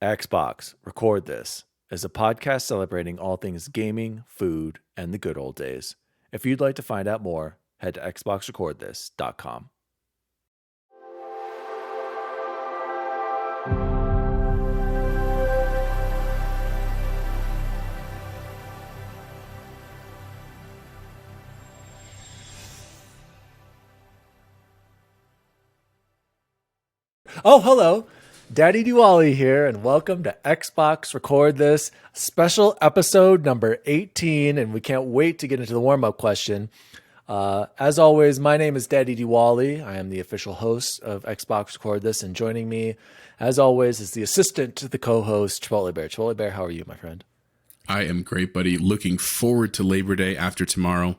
Xbox, Record This is a podcast celebrating all things gaming, food, and the good old days. If you'd like to find out more, head to xboxrecordthis.com. Oh, hello. Daddy Diwali here, and welcome to Xbox Record This, special episode number 18, and we can't wait to get into the warm-up question. As always, my name is Daddy Diwali. I am the official host of Xbox Record This, and joining me, as always, is the assistant to the co-host, Chipotle Bear. Chipotle Bear, how are you, my friend? I am great, buddy. Looking forward to Labor Day after tomorrow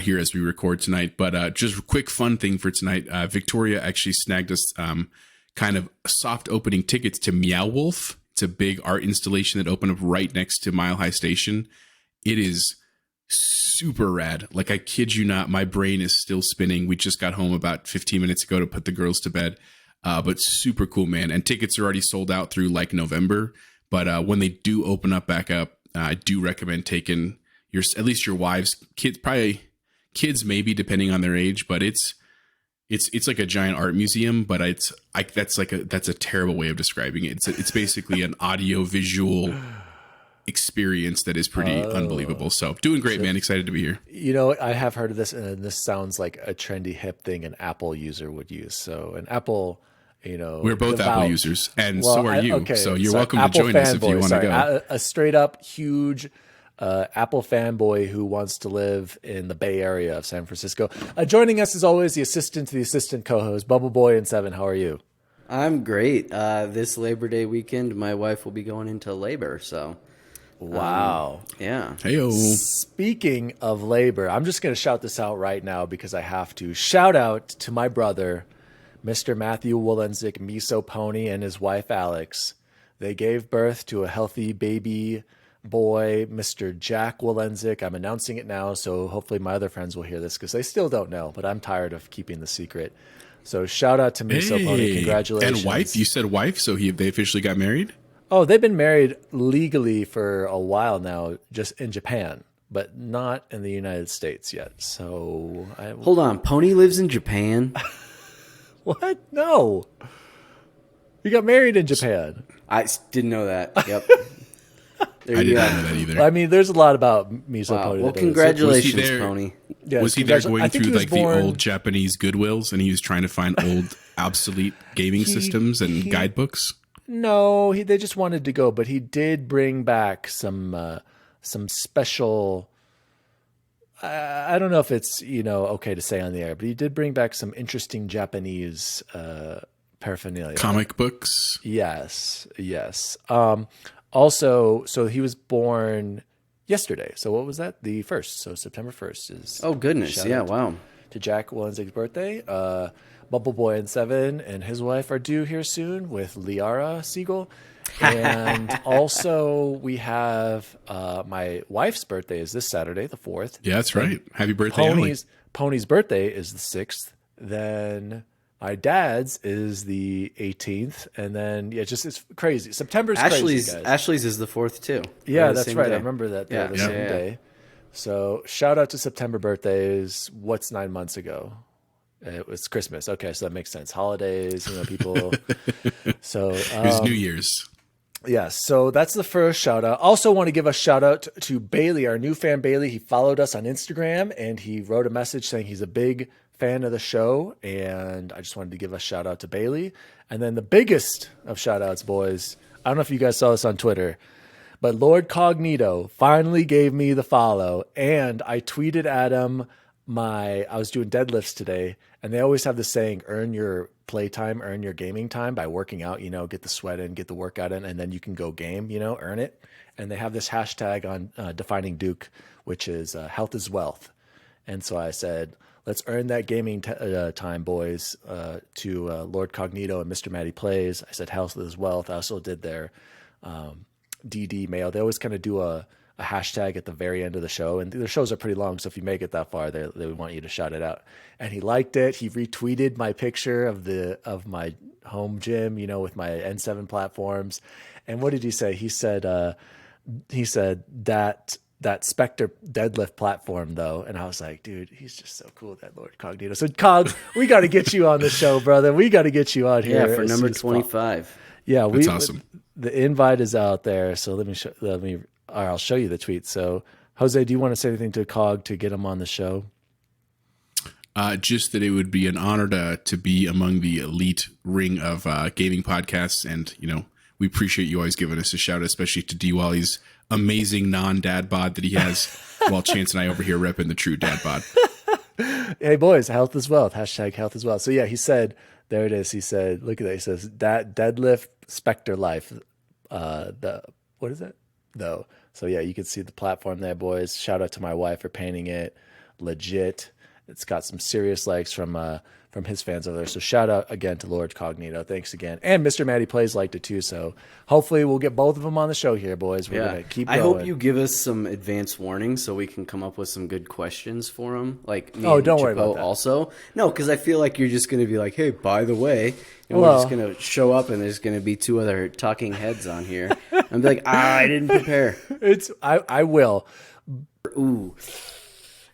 here as we record tonight. But just a quick fun thing for tonight. Victoria actually snagged us kind of soft opening tickets to Meow Wolf. It's a big art installation that opened up right next to Mile High Station. It is super rad. Like, I kid you not, my brain is still spinning. We just got home about 15 minutes ago to put the girls to bed. But super cool, man. And tickets are already sold out through like November. But when they do open up back up, I do recommend taking at least your wives, kids, probably kids maybe depending on their age, but it's like a giant art museum, but that's a terrible way of describing it. It's basically an audio visual experience that is pretty unbelievable. So doing great, man. Excited to be here. You know, I have heard of this, and this sounds like a trendy hip thing an Apple user would use. So an Apple, we're both Apple users, and so are you. Okay, so you're welcome to join us if you want to go. A straight up huge Apple fanboy who wants to live in the Bay Area of San Francisco. Joining us as always, the assistant to the assistant co-host, BubbleBoy and Seven. How are you? I'm great. This Labor Day weekend, my wife will be going into labor, so. Wow. Yeah. Heyo. Speaking of labor, I'm just going to shout this out right now because I have to. Shout out to my brother, Mr. Matthew Wolenzik Miso Pony, and his wife, Alex. They gave birth to a healthy baby boy, Mr. Jack Wolenzik. I'm announcing it now, so hopefully my other friends will hear this because they still don't know, but I'm tired of keeping the secret. So shout out to Miso Pony. Congratulations. And wife? You said wife, so they officially got married? Oh, they've been married legally for a while now, just in Japan, but not in the United States yet. So hold on, Pony lives in Japan? What? No. You got married in Japan. I didn't know that. Yep. I didn't know that either. I mean, there's a lot about Miso Pony. Well, congratulations, Pony. Yeah, was he there going through like the old Japanese Goodwills, and he was trying to find old obsolete gaming systems and guidebooks? No, they just wanted to go, but he did bring back some special. I don't know if it's okay to say on the air, but he did bring back some interesting Japanese paraphernalia. Comic books. Yes. Also, so he was born yesterday. So what was that? The 1st. So September 1st is. Oh, goodness. Yeah, wow. To Jack Wolenzik's birthday. BubbleBoy and Seven and his wife are due here soon with Liara Siegel. And also we have my wife's birthday is this Saturday, the 4th. Yeah, that's right. Happy birthday, Pony's birthday is the 6th. Then my dad's is the 18th, and then it's crazy. September's crazy, guys. Ashley's is the 4th too. Yeah, that's right. Day. I remember that they're the same day. So shout out to September birthdays. What's 9 months ago? It was Christmas. Okay, so that makes sense. Holidays, people. So it was New Year's. Yes, so that's the first shout out. Also want to give a shout out to Bailey, our new fan Bailey. He followed us on Instagram and he wrote a message saying he's a big fan of the show, and I just wanted to give a shout out to Bailey. And then the biggest of shout outs, boys, I don't know if you guys saw this on Twitter, but Lord Cognito finally gave me the follow, and I tweeted at him I was doing deadlifts today, and they always have the saying, earn your playtime, earn your gaming time by working out, get the sweat in, get the workout in, and then you can go game, earn it. And they have this hashtag on Defining Duke, which is health is wealth. And so I said, let's earn that gaming time, boys, to Lord Cognito and Mr. Matty Plays. I said, health is wealth. I also did their DD mail. They always kind of do a a hashtag at the very end of the show. And the shows are pretty long, so if you make it that far, they want you to shout it out. And he liked it. He retweeted my picture of my home gym, with my N7 platforms. And what did he say? He said that Spectre deadlift platform though. And I was like, dude, he's just so cool, that Lord Cognito. So Cog, we got to get you on the show, brother. We got to get you on here. Yeah, for number 25. Yeah. That's awesome. The invite is out there. So I'll show you the tweet. So Jose, do you want to say anything to Cog to get him on the show? Just that it would be an honor to be among the elite ring of gaming podcasts. And, we appreciate you always giving us a shout, especially to D. Wally's amazing non-dad bod that he has, while Chance and I over here repping the true dad bod. Hey, boys, health is wealth. Hashtag health is wealth. So, yeah, he said, there it is. He said, look at that. He says, that deadlift Spectre life. What is it? Though. So, yeah, you can see the platform there, boys. Shout out to my wife for painting it. Legit. It's got some serious likes from his fans over there. So shout out again to Lord Cognito. Thanks again. And Mr. Matty Plays liked it too. So hopefully we'll get both of them on the show here, boys. We're going to keep going. I hope you give us some advance warning so we can come up with some good questions for them. Like me don't worry about that. Also. No, because I feel like you're just going to be like, hey, by the way, and we're just going to show up and there's going to be two other talking heads on here. I'm like, I didn't prepare. I will. Ooh.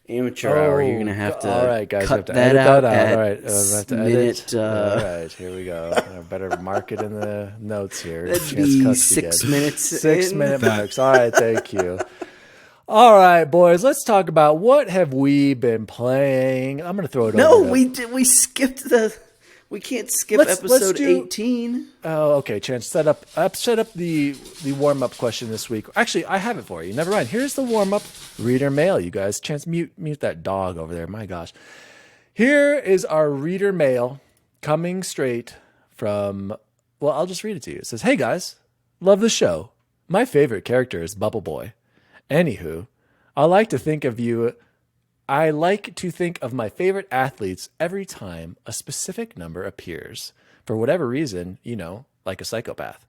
Amateur hour. You're gonna have to. All right, guys, cut have to that edit out. that out. At All right, have to minute. All right, here we go. I better mark it in the notes here. That'd be 6 minutes. 6 minute marks. All right, thank you. All right, boys, let's talk about what have we been playing. I'm gonna throw it over. No, we skipped the. We can't skip episode 18. Oh, okay. Chance, set up the warm up question this week. Actually, I have it for you. Never mind. Here's the warm up reader mail, you guys. Chance, mute that dog over there. My gosh. Here is our reader mail coming straight from. Well, I'll just read it to you. It says, "Hey guys, love the show. My favorite character is BubbleBoy. Anywho, I like to think of my favorite athletes every time a specific number appears. For whatever reason, like a psychopath.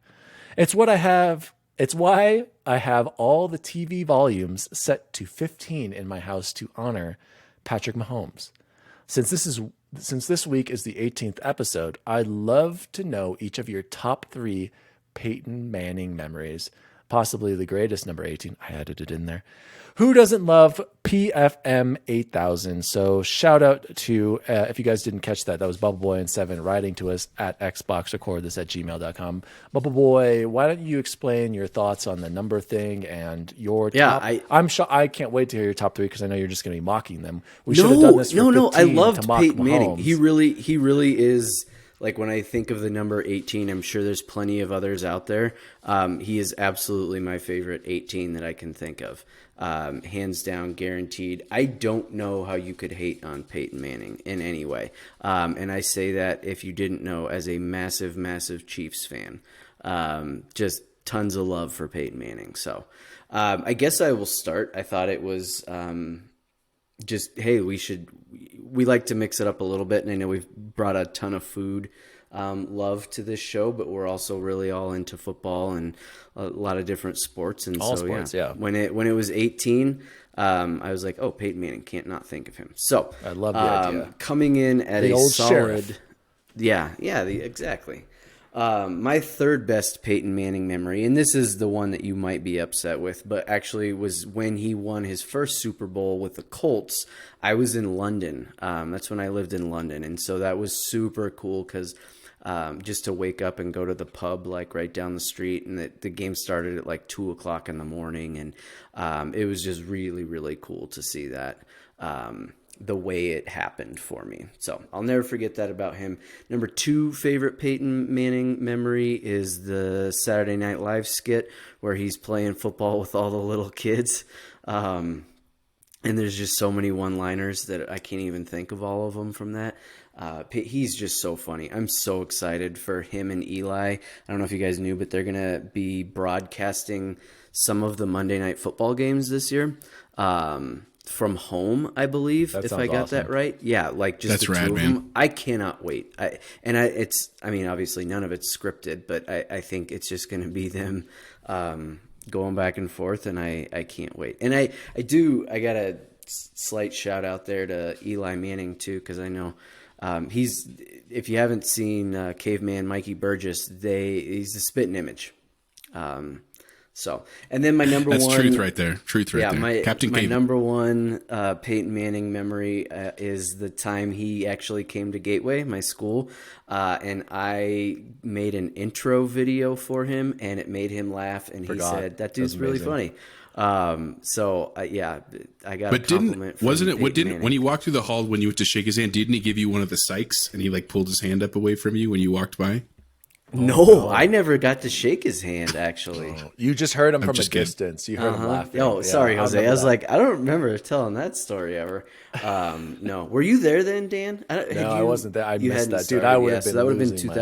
It's why I have all the TV volumes set to 15 in my house to honor Patrick Mahomes. Since this week is the 18th episode, I'd love to know each of your top 3 Peyton Manning memories. Possibly the greatest, number 18. I added it in there. Who doesn't love PFM 8000? So shout out to, if you guys didn't catch that was BubbleBoy and 7 writing to us at xboxrecordthis@gmail.com. BubbleBoy, why don't you explain your thoughts on the number thing and your top? I'm sure I can't wait to hear your top 3 because I know you're just going to be mocking them. We should have done this for 15 I loved to mock Peyton Manning. Mahomes. He really is. Like when I think of the number 18, I'm sure there's plenty of others out there. He is absolutely my favorite 18 that I can think of. Hands down, guaranteed. I don't know how you could hate on Peyton Manning in any way. And I say that if you didn't know, as a massive, massive Chiefs fan. Just tons of love for Peyton Manning. So I guess I will start. I thought it was just, hey, we like to mix it up a little bit, and I know we've brought a ton of food love to this show, but we're also really all into football and a lot of different sports. And all sports, yeah. When it was 18, I was like, oh, Peyton Manning, can't not think of him. So I love the idea. Coming in at the a old solid, sheriff. Exactly. My third best Peyton Manning memory, and this is the one that you might be upset with, but actually was when he won his first Super Bowl with the Colts. I was in London. That's when I lived in London, and so that was super cool because just to wake up and go to the pub like right down the street, and the game started at like 2:00 in the morning, and it was just really, really cool to see that. The way it happened for me. So I'll never forget that about him. Number 2 favorite Peyton Manning memory is the Saturday Night Live skit where he's playing football with all the little kids. And there's just so many one-liners that I can't even think of all of them from that. He's just so funny. I'm so excited for him and Eli. I don't know if you guys knew, but they're going to be broadcasting some of the Monday Night Football games this year. From home, I believe, if I got awesome. that right. Yeah, like just That's the rad, two of man. them. I cannot wait. Obviously none of it's scripted, but I think it's just going to be them going back and forth, and I can't wait. And I got a slight shout out there to Eli Manning too, because I know he's, if you haven't seen Caveman Mikey Burgess, he's the spitting image. So, and then my number That's one, truth right there. Truth right there. Captain my Caveman. number one Peyton Manning memory is the time he actually came to Gateway, my school, and I made an intro video for him, and it made him laugh, and he said, "That dude's really funny." So yeah, I got. But a compliment wasn't it? What Peyton didn't Manning. when you walked through the hall when you went to shake his hand? Didn't he give you one of the psychs and he like pulled his hand up away from you when you walked by? No, I never got to shake his hand, actually. You just heard him from a just kidding. distance. You heard him laughing. Oh, sorry, I Jose. I remember was that. like, I don't remember telling that story ever. No. Were you there then, Dan? No, I wasn't there. I missed hadn't that. Dude, started I would yet, have been so that would have been losing my-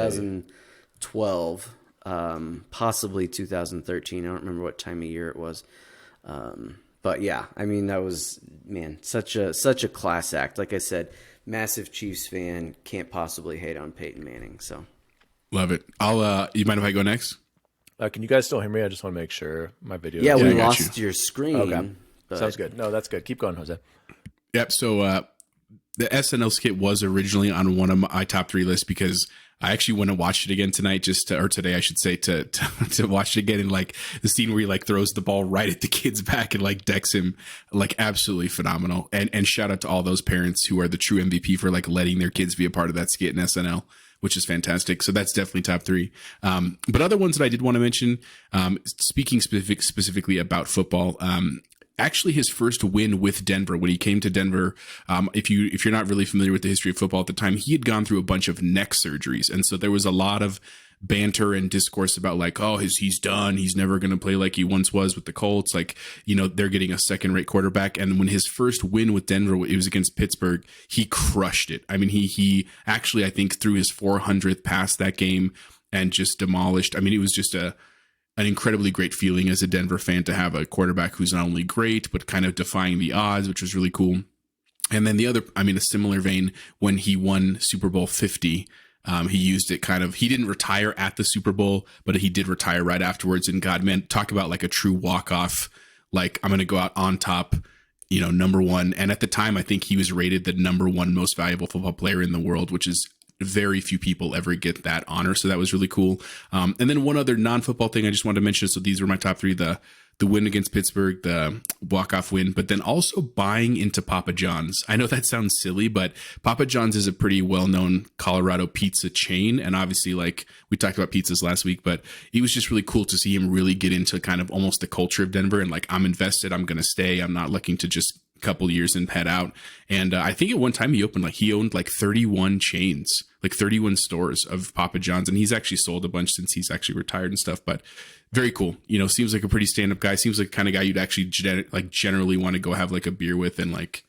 2012, possibly 2013. I don't remember what time of year it was. But yeah, I mean, that was, man, such a class act. Like I said, massive Chiefs fan, can't possibly hate on Peyton Manning. So Love it. You mind if I go next? Can you guys still hear me? I just want to make sure my video. yeah, is- we I got lost your screen. Okay. But Sounds good. No, that's good. Keep going, Jose. Yep. So the SNL skit was originally on one of my top 3 lists because I actually went and watched it again tonight, or today, I should say, to watch it again. And like the scene where he like throws the ball right at the kid's back and like decks him, like absolutely phenomenal. And shout out to all those parents who are the true MVP for like letting their kids be a part of that skit in SNL, which is fantastic. So that's definitely top 3. But other ones that I did want to mention, speaking specifically about football, actually his first win with Denver when he came to Denver. If you're not really familiar with the history of football at the time, he had gone through a bunch of neck surgeries. And so there was a lot of banter and discourse about like, oh, he's done. He's never going to play like he once was with the Colts. Like, they're getting a second-rate quarterback. And when his first win with Denver, it was against Pittsburgh, he crushed it. I mean, he actually, I think, threw his 400th pass that game and just demolished. I mean, it was just an incredibly great feeling as a Denver fan to have a quarterback who's not only great, but kind of defying the odds, which was really cool. And then a similar vein, when he won Super Bowl 50, he used it he didn't retire at the Super Bowl, but he did retire right afterwards. And God, man, talk about like a true walk-off, like I'm going to go out on top, number one. And at the time, I think he was rated the number 1 most valuable football player in the world, which is very few people ever get that honor. So that was really cool. And then one other non-football thing I just wanted to mention. So these were my top 3, the win against Pittsburgh, the walk-off win, but then also buying into Papa John's. I know that sounds silly, but Papa John's is a pretty well-known Colorado pizza chain. And obviously, like we talked about pizzas last week, but it was just really cool to see him really get into kind of almost the culture of Denver. And like, I'm invested, I'm going to stay. I'm not looking to just couple years and head out. And I think at one time he owned like 31 chains, like 31 stores of Papa John's, and he's actually sold a bunch since he's actually retired and stuff. But very cool. Seems like a pretty stand-up guy. Seems like the kind of guy you'd actually generally want to go have like a beer with, and like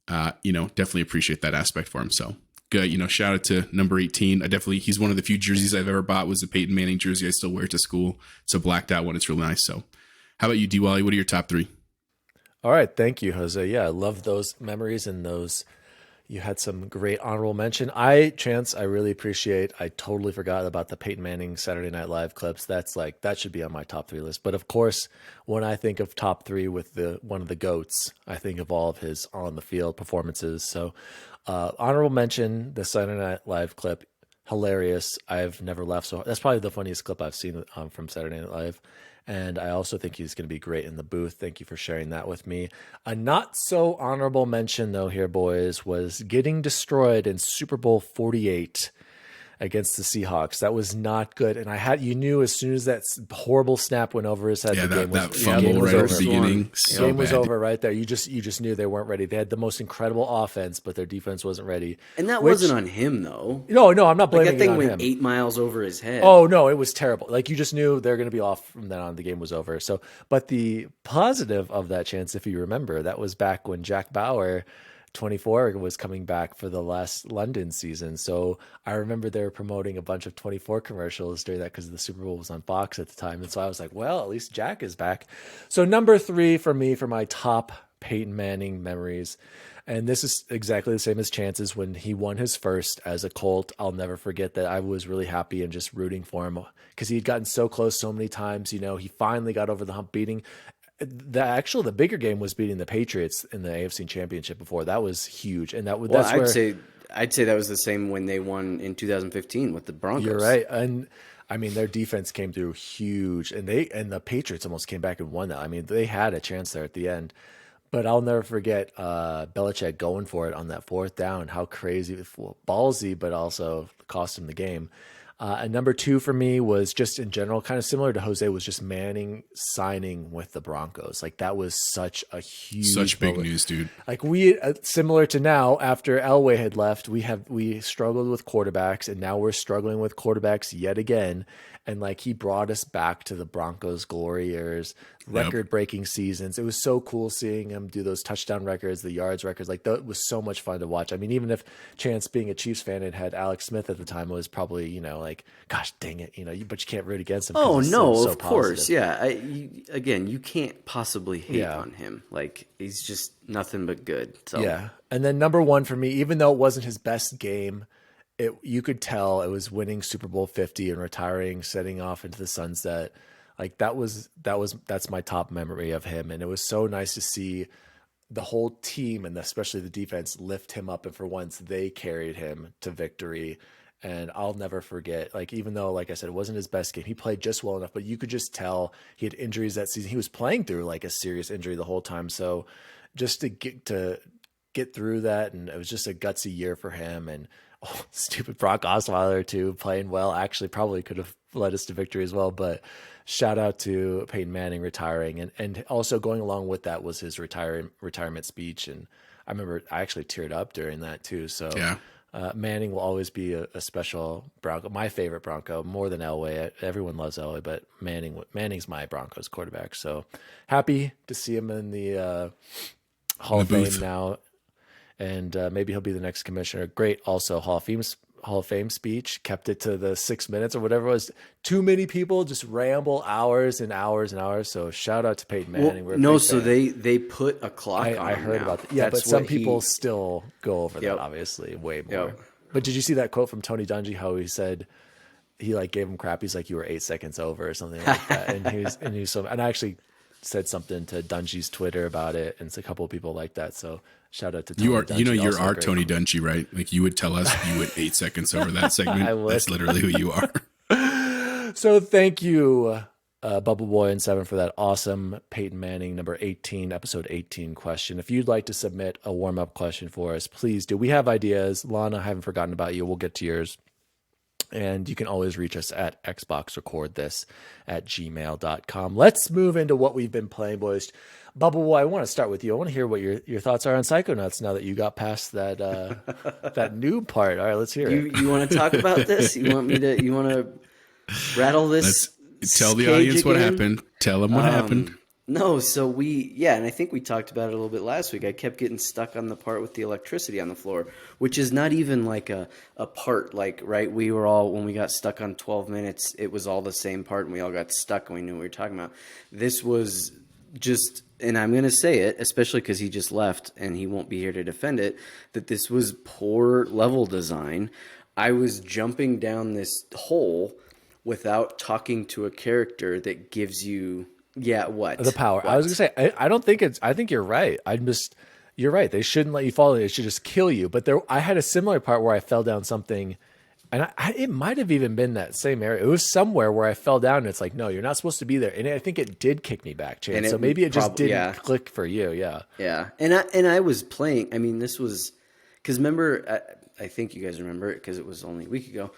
definitely appreciate that aspect for him. So good. Shout out to number 18. He's one of the few jerseys I've ever bought was a Peyton Manning jersey. I still wear it to school. It's a blacked out one. It's really nice. So how about you, D. Wally? What are your top 3? All right. Thank you, Jose. Yeah, I love those memories and those. You had some great honorable mention. Chance, I really appreciate. I totally forgot about the Peyton Manning Saturday Night Live clips. That should be on my top 3 list. But of course, when I think of top 3 with one of the GOATs, I think of all of his on the field performances. So honorable mention, the Saturday Night Live clip, hilarious. I've never laughed so hard. That's probably the funniest clip I've seen from Saturday Night Live. And I also think he's going to be great in the booth. Thank you for sharing that with me. A not so honorable mention, though, here, boys, was getting destroyed in Super Bowl 48 against the Seahawks. That was not good. And you knew as soon as that horrible snap went over his head, Yeah, the game that was, fumble game was right at over. the beginning. The game was over right there. You just knew they weren't ready. They had the most incredible offense, but their defense wasn't ready. And that wasn't on him, though. No, I'm not blaming Like, that thing it on went him. 8 miles over his head. Oh no, it was terrible. Like you just knew they're going to be off from then on. The game was over. So, but the positive of that chance, if you remember, that was back when Jack Bauer, 24, was coming back for the last London season. So I remember they were promoting a bunch of 24 commercials during that because the Super Bowl was on Fox at the time. And so I was like, well, at least Jack is back. So number 3 for me for my top Peyton Manning Memories. And this is exactly the same as Chance's when he won his first as a Colt. I'll never forget that. I was really happy and just rooting for him because he had gotten so close so many times. He finally got over the hump, beating the bigger game was beating the Patriots in the AFC Championship before. That was huge. And that's where I'd say that was the same when they won in 2015 with the Broncos. You're right. And I mean, their defense came through huge, and the Patriots almost came back and won that. I mean, they had a chance there at the end. But I'll never forget Belichick going for it on that fourth down. How crazy, ballsy, but also cost him the game. And number 2 for me was just in general, kind of similar to Jose, was just Manning signing with the Broncos. Like that was such big news, dude. Like we, similar to now, after Elway had left, we struggled with quarterbacks, and now we're struggling with quarterbacks yet again. And like he brought us back to the Broncos glory years, record-breaking seasons. It was so cool seeing him do those touchdown records, the yards records. Like that was so much fun to watch. I mean, even if Chance, being a Chiefs fan, had Alex Smith at the time, was probably like, gosh dang it, but you can't root against him. Oh no, of course, yeah. You can't possibly hate on him. Like he's just nothing but good. So. Yeah, and then number 1 for me, even though it wasn't his best game. You could tell it was winning Super Bowl 50 and retiring, setting off into the sunset. Like that's my top memory of him. And it was so nice to see the whole team and especially the defense lift him up. And for once they carried him to victory. And I'll never forget, like, even though, like I said, it wasn't his best game, he played just well enough, but you could just tell he had injuries that season. He was playing through like a serious injury the whole time. So just to get through that. And it was just a gutsy year for him. And stupid Brock Osweiler too, playing well. Actually, probably could have led us to victory as well. But shout out to Peyton Manning retiring, and also going along with that was his retirement speech. And I remember I actually teared up during that too. So yeah. Manning will always be a special Bronco, my favorite Bronco, more than Elway. Everyone loves Elway, but Manning's my Broncos quarterback. So happy to see him in the Hall of Fame now. And maybe he'll be the next commissioner. Great, also Hall of Fame speech. Kept it to the 6 minutes or whatever it was. Too many people just ramble hours and hours and hours. So shout out to Peyton Manning. They put a clock on. I heard about that. Yeah, but some people still go over that. Obviously, way more. Yep. But did you see that quote from Tony Dungy? How he said he like gave him crap. He's like, you were 8 seconds over or something like that. and I actually said something to Dungy's Twitter about it, and it's a couple of people like that. So shout out to Tony Dungy. You're our Tony Dungy, right? Like you would tell us you went 8 seconds over that segment. I would. That's literally who you are. So thank you, BubbleBoy and 7 for that awesome Peyton Manning number 18, episode 18 question. If you'd like to submit a warm-up question for us, please do. We have ideas. Lana, I haven't forgotten about you. We'll get to yours. And you can always reach us at xboxrecordthis@gmail.com. Let's move into what we've been playing, boys. BubbleBoy, I want to start with you. I want to hear what your thoughts are on Psychonauts now that you got past that that new part. All right, let's hear it. You want to talk about this? You want to rattle this? Tell the audience what happened. Tell them what happened. No, so and I think we talked about it a little bit last week. I kept getting stuck on the part with the electricity on the floor, which is not even like a part, like, right? We were all, when we got stuck on 12 minutes, it was all the same part and we all got stuck and we knew what we were talking about. This was just, and I'm going to say it, especially because he just left and he won't be here to defend it, that this was poor level design. I was jumping down this hole without talking to a character that gives you... Yeah, what? The power. What? I was going to say, I don't think I think you're right. You're right. They shouldn't let you fall. They should just kill you. But I had a similar part where I fell down something, and it might have even been that same area. It was somewhere where I fell down, and it's like, no, you're not supposed to be there. And I think it did kick me back, Chance. So maybe it just didn't click for you. Yeah. Yeah. And I was playing, I mean, this was, because remember, I think you guys remember it because it was only a week ago.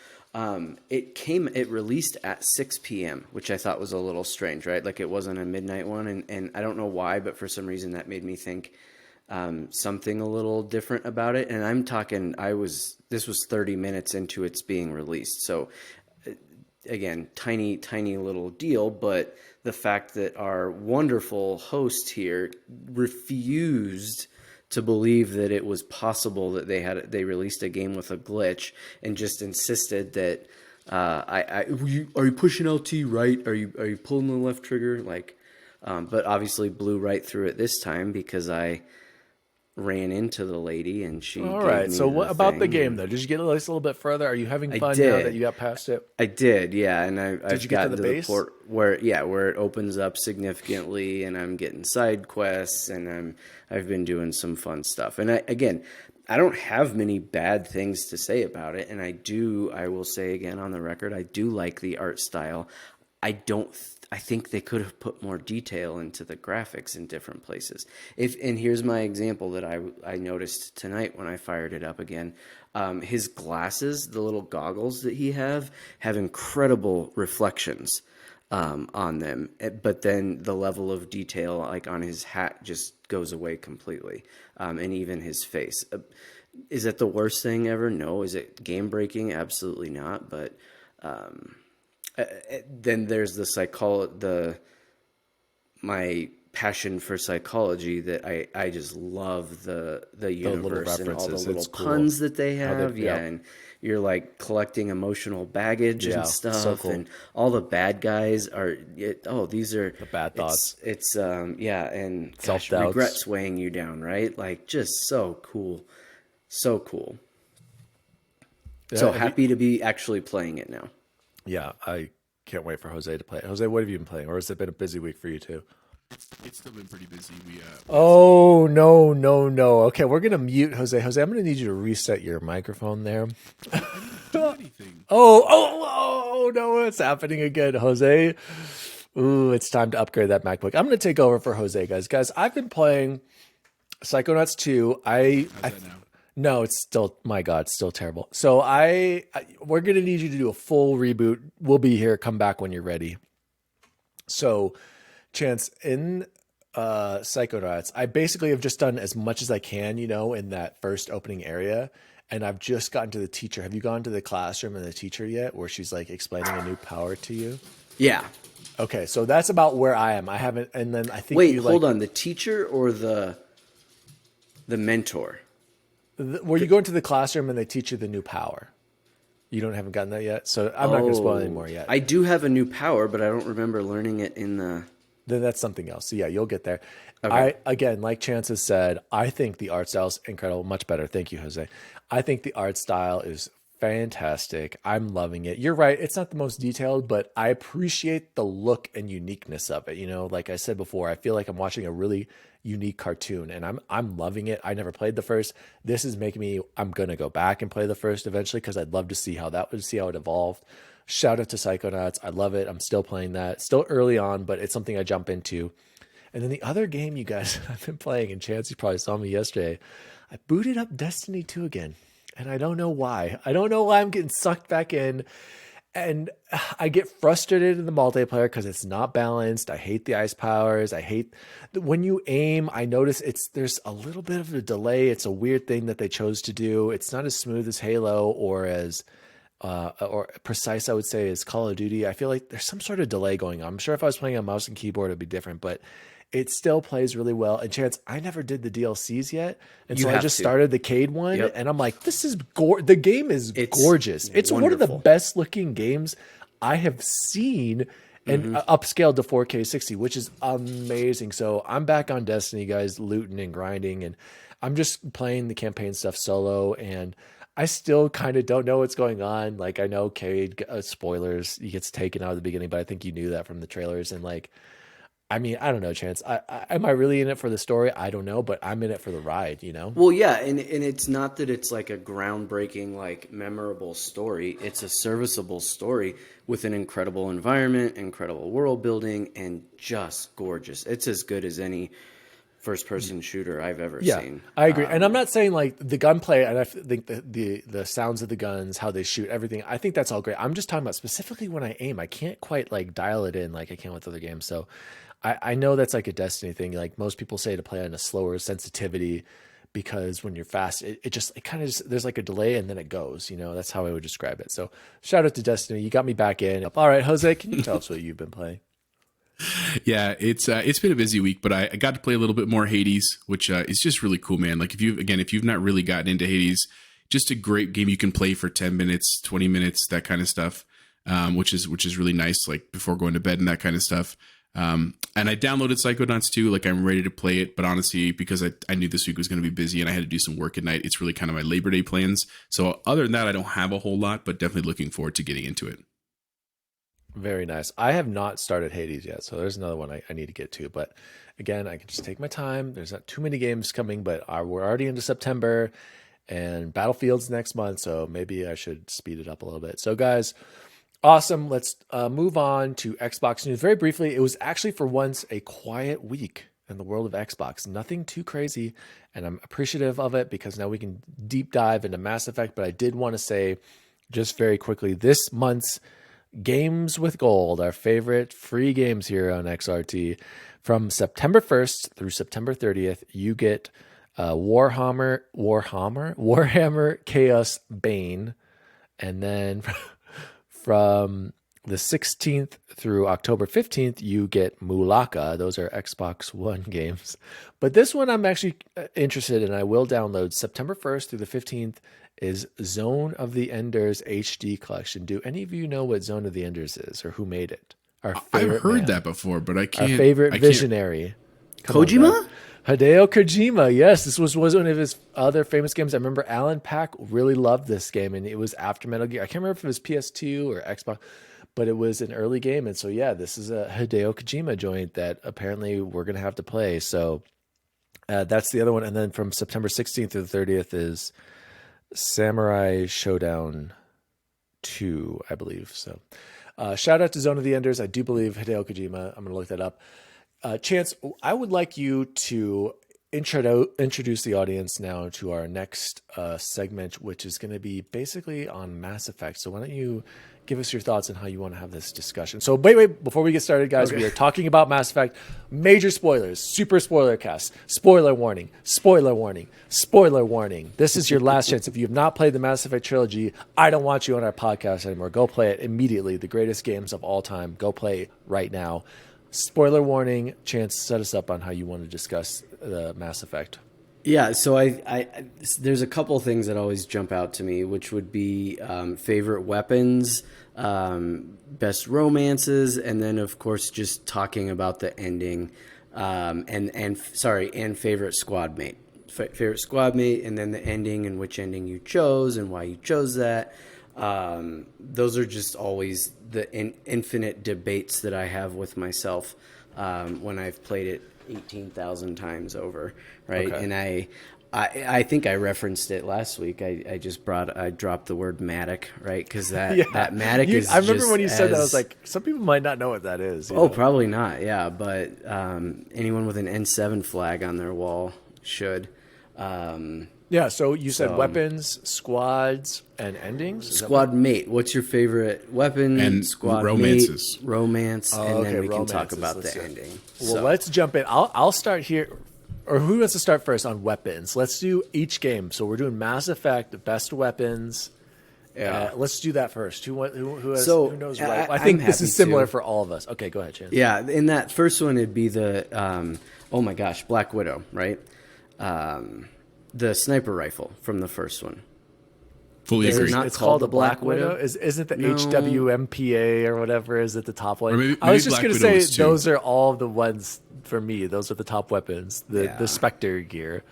It released at 6 p.m., which I thought was a little strange, right? Like it wasn't a midnight one. And I don't know why, but for some reason that made me think something a little different about it. And I'm talking, this was 30 minutes into its being released. So again, tiny little deal, but the fact that our wonderful host here refused to believe that it was possible that they released a game with a glitch and just insisted that are you pushing LT right? Are you pulling the left trigger? Like, But obviously blew right through it this time because I ran into the lady and she All gave right. me So what about the thing, game and though? Did you get at least a little bit further? Are you having I fun now that did. you got past it? I did, yeah, and I've you get to gotten the to the base? port where it opens up significantly, and I'm getting side quests, and I've been doing some fun stuff. And I don't have many bad things to say about it, and I will say again on the record, I do like the art style. I think they could have put more detail into the graphics in different places. And here's my example that I noticed tonight when I fired it up again. His glasses, the little goggles that he have incredible reflections on them. But then the level of detail, like on his hat, just goes away completely. And even his face. Is it the worst thing ever? No. Is it game breaking? Absolutely not. But then there's my passion for psychology that I just love the universe and all the references. little It's cool. puns that they have. yeah. And you're like collecting emotional baggage Yeah, and so stuff. cool. And all the bad guys these are The bad thoughts. It's and gosh, Self-doubts. regrets weighing you down, right? Like just so cool. So cool. So have you- happy to be actually playing it now. Yeah, I can't wait for Jose to play it. Jose, what have you been playing? Or has it been a busy week for you too? It's still been pretty busy. Oh, no, no, no. Okay, we're going to mute Jose. Jose, I'm going to need you to reset your microphone there. Anything. Oh, no, what's happening again, Jose? Ooh, it's time to upgrade that MacBook. I'm going to take over for Jose, guys. Guys, I've been playing Psychonauts 2. How's that now? No, it's still, my God, it's still terrible. So we're going to need you to do a full reboot. We'll be here. Come back when you're ready. So, Chance, in Psychonauts, I basically have just done as much as I can, in that first opening area. And I've just gotten to the teacher. Have you gone to the classroom and the teacher yet, where she's like explaining a new power to you? Yeah. Okay, so that's about where I am. I haven't, and then I think Wait, hold on. The teacher or the mentor? Where you go into the classroom and they teach you the new power. You haven't gotten that yet, so I'm not going to spoil any more yet. I do have a new power, but I don't remember learning it in the. Then that's something else. So yeah, you'll get there. Okay. Again, like Chance has said, I think the art style is incredible, much better. Thank you, Jose. I think the art style is fantastic. I'm loving it. You're right. It's not the most detailed, but I appreciate the look and uniqueness of it. Like I said before, I feel like I'm watching a really unique cartoon and I'm loving it. I never played the first. This is making me, I'm going to go back and play the first eventually because I'd love to see how it evolved. Shout out to Psychonauts. I love it. I'm still playing that. Still early on, but it's something I jump into. And then the other game you guys I've been playing, and Chance, you probably saw me yesterday, I booted up Destiny 2 again. And I don't know why. I don't know why I'm getting sucked back in. And I get frustrated in the multiplayer because it's not balanced. I hate the ice powers. I hate when you aim. I notice there's a little bit of a delay. It's a weird thing that they chose to do. It's not as smooth as Halo or as or precise, I would say, as Call of Duty. I feel like there's some sort of delay going on. I'm sure if I was playing on mouse and keyboard, it'd be different, but it still plays really well. And Chance, I never did the DLCs yet. And so I just started the Cade one. Yep. And I'm like, this is the game is gorgeous. It's one of the best looking games I have seen and upscaled to 4K 60, which is amazing. So I'm back on Destiny, guys, looting and grinding. And I'm just playing the campaign stuff solo. And I still kind of don't know what's going on. Like, I know Cade, spoilers, he gets taken out at the beginning, but I think you knew that from the trailers. And like, I mean, I don't know, Chance. Am I really in it for the story? I don't know, but I'm in it for the ride, Well, yeah, and it's not that it's like a groundbreaking, like memorable story. It's a serviceable story with an incredible environment, incredible world building, and just gorgeous. It's as good as any first-person shooter I've ever seen. I agree. And I'm not saying like the gunplay, and I think the sounds of the guns, how they shoot, everything. I think that's all great. I'm just talking about specifically when I aim. I can't quite like dial it in like I can with other games. So I know that's like a Destiny thing. Like most people say to play on a slower sensitivity because when you're fast, it kind of just, there's like a delay and then it goes, that's how I would describe it. So shout out to Destiny. You got me back in. All right, Jose, can you tell us what you've been playing? Yeah, it's been a busy week, but I got to play a little bit more Hades, which is just really cool, man. Like if you've not really gotten into Hades, just a great game you can play for 10 minutes, 20 minutes, that kind of stuff, which is really nice, like before going to bed and that kind of stuff. And I downloaded Psychonauts 2, like I'm ready to play it, but honestly, because I knew this week was going to be busy and I had to do some work at night, it's really kind of my Labor Day plans. So other than that, I don't have a whole lot, but definitely looking forward to getting into it. Very nice. I have not started Hades yet, so there's another one I need to get to. But again, I can just take my time. There's not too many games coming, but we're already into September, and Battlefield's next month, so maybe I should speed it up a little bit. So guys, awesome. Let's move on to Xbox news. Very briefly, it was actually for once a quiet week in the world of Xbox. Nothing too crazy, and I'm appreciative of it because now we can deep dive into Mass Effect. But I did want to say just very quickly, this month's Games with Gold, our favorite free games here on XRT, from September 1st through September 30th, you get Warhammer Chaos Bane, and then from the 16th through October 15th, you get Mulaka. Those are Xbox One games. But this one I'm actually interested in. I will download. September 1st through the 15th is Zone of the Enders HD Collection. Do any of you know what Zone of the Enders is or who made it? I've heard that before, but I can't. Our favorite visionary. Kojima? Hideo Kojima. Yes, this was one of his other famous games. I remember Alan Pack really loved this game, and it was after Metal Gear. I can't remember if it was PS2 or Xbox, but it was an early game. And so, yeah, this is a Hideo Kojima joint that apparently we're going to have to play. So that's the other one. And then from September 16th to the 30th is Samurai Showdown 2, I believe. So shout out to Zone of the Enders. I do believe Hideo Kojima. I'm going to look that up. Chance, I would like you to introduce the audience now to our next segment, which is going to be basically on Mass Effect. So why don't you give us your thoughts on how you want to have this discussion? So wait, before we get started, guys, we are talking about Mass Effect. Major spoilers, super spoiler cast, spoiler warning, spoiler warning, spoiler warning. This is your last chance. If you have not played the Mass Effect trilogy, I don't want you on our podcast anymore. Go play it immediately. The greatest games of all time. Go play right now. Spoiler warning. Chance, set us up on how you want to discuss the Mass Effect. Yeah, so I there's a couple things that always jump out to me, which would be favorite weapons, best romances, and then of course just talking about the ending, and favorite squad mate, favorite squad mate, and then the ending and which ending you chose and why you chose that. Those are just always the infinite debates that I have with myself when I've played it 18,000 times over, right? Okay. And I think I referenced it last week. I dropped the word Matic, right? Because that Matic is. I remember when you said that, I was like, some people might not know what that is. You know? Probably not. Yeah, but anyone with an N7 flag on their wall should. Yeah, so you said weapons, squads, and endings? Squad mate. What's your favorite weapon? And squad romances. Mate, romance, and then we can talk about the ending. Well, let's jump in. I'll start here. Or who wants to start first on weapons? Let's do each game. So we're doing Mass Effect, best weapons. Yeah. Let's do that first. Who knows what? I think this is similar for all of us. Okay, go ahead, Chance. Yeah, in that first one, it'd be the, Black Widow, right? The sniper rifle from the first one. Fully agree. It's called the Black Widow. Isn't the HWMPA or whatever is it the top one? Maybe I was just going to say those are all the ones for me. Those are the top weapons. The Spectre gear.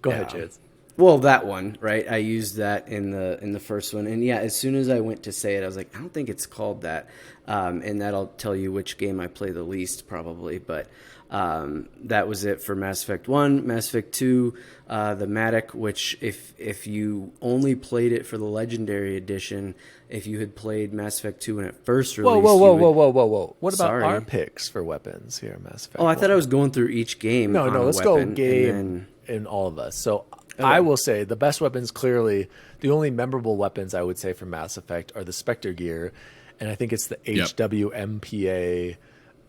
Go ahead, Chance. Well, that one, right? I used that in the first one, and as soon as I went to say it, I was like, I don't think it's called that, and that'll tell you which game I play the least, probably. But that was it for Mass Effect 1. Mass Effect 2, the Matic, which if you only played it for the Legendary Edition, if you had played Mass Effect 2 when it first released... Whoa. What about our picks for weapons here in Mass Effect 1? I thought I was going through each game. No, let's go game in all of us. So I will say the best weapons, clearly, the only memorable weapons I would say for Mass Effect are the Spectre gear, and I think it's the HWMPA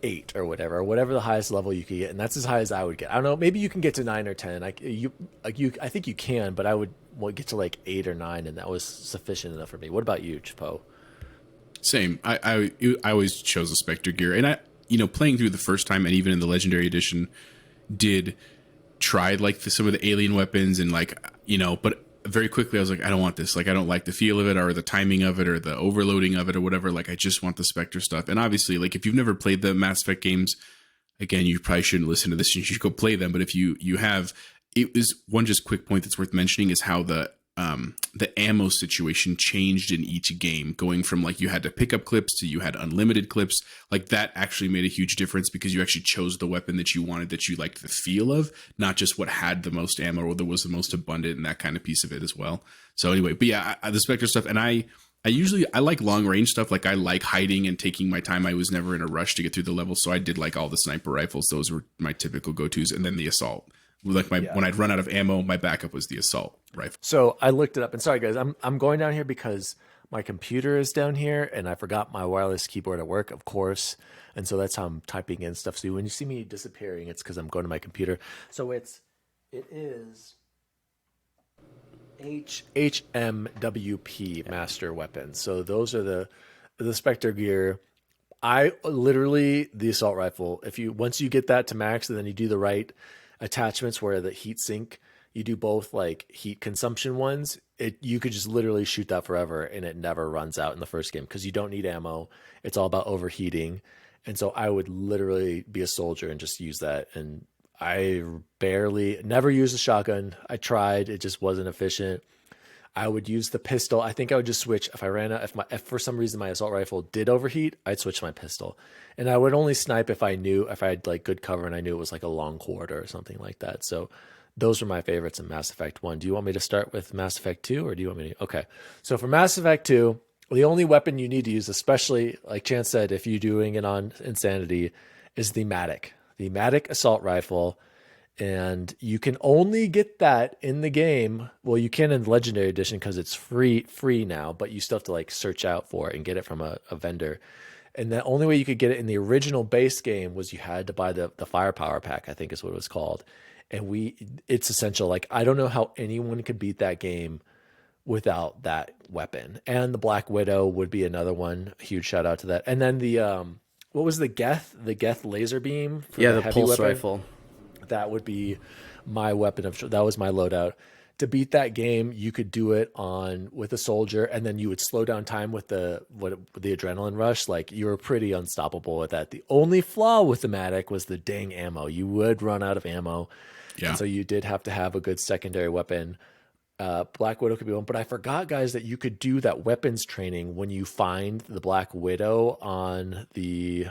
8 or whatever the highest level you could get, and that's as high as I would get. I don't know, maybe you can get to 9 or 10. I think you can, but I would get to like 8 or 9, and that was sufficient enough for me. What about you, Chapo? Same. I always chose the Spectre gear, and playing through the first time and even in the Legendary Edition, did try like some of the alien weapons and but very quickly I was like, I don't want this. Like, I don't like the feel of it or the timing of it or the overloading of it or whatever. Like, I just want the Spectre stuff. And obviously, like, if you've never played the Mass Effect games, again, you probably shouldn't listen to this. You should go play them. But if you have, it is one just quick point that's worth mentioning is how the ammo situation changed in each game, going from like you had to pick up clips to you had unlimited clips. Like that actually made a huge difference because you actually chose the weapon that you wanted, that you liked the feel of, not just what had the most ammo or that was the most abundant and that kind of piece of it as well. So anyway, but yeah, the Spectre stuff, and I like long range stuff. Like I like hiding and taking my time. I was never in a rush to get through the level, so I did like all the sniper rifles. Those were my typical go-tos, and then the assault. Like when I'd run out of ammo, my backup was the assault rifle. So I looked it up, and sorry guys, I'm going down here because my computer is down here, and I forgot my wireless keyboard at work, of course, and so that's how I'm typing in stuff. So when you see me disappearing, it's because I'm going to my computer. So it is HMWP master weapons. So those are the Spectre gear. I literally the assault rifle. Once you get that to max, and then you do the right attachments where the heat sink, you do both like heat consumption ones, you could just literally shoot that forever and it never runs out in the first game because you don't need ammo. It's all about overheating. And so I would literally be a soldier and just use that. And I never used a shotgun. I tried, it just wasn't efficient. I would use the pistol. I think I would just switch if I ran out. If for some reason my assault rifle did overheat, I'd switch to my pistol, and I would only snipe if I had like good cover and I knew it was like a long quarter or something like that. So those are my favorites in Mass Effect 1. Do you want me to start with Mass Effect 2, or do you want me to? Okay, so for Mass Effect 2, the only weapon you need to use, especially like Chance said, if you're doing it on Insanity, is the Matic assault rifle. And you can only get that in the game. Well, you can in the Legendary Edition because it's free now, but you still have to like search out for it and get it from a vendor. And the only way you could get it in the original base game was you had to buy the Firepower Pack, I think is what it was called. And it's essential. Like, I don't know how anyone could beat that game without that weapon. And the Black Widow would be another one. Huge shout out to that. And then the what was the Geth? The Geth laser beam? Yeah, the heavy pulse weapon? rifle. That would be my weapon of choice. That was my loadout. To beat that game, you could do it with a soldier, and then you would slow down time with the adrenaline rush. Like, you were pretty unstoppable with that. The only flaw with the Matic was the dang ammo. You would run out of ammo. Yeah. And so you did have to have a good secondary weapon. Black Widow could be one, but I forgot, guys, that you could do that weapons training when you find the Black Widow on the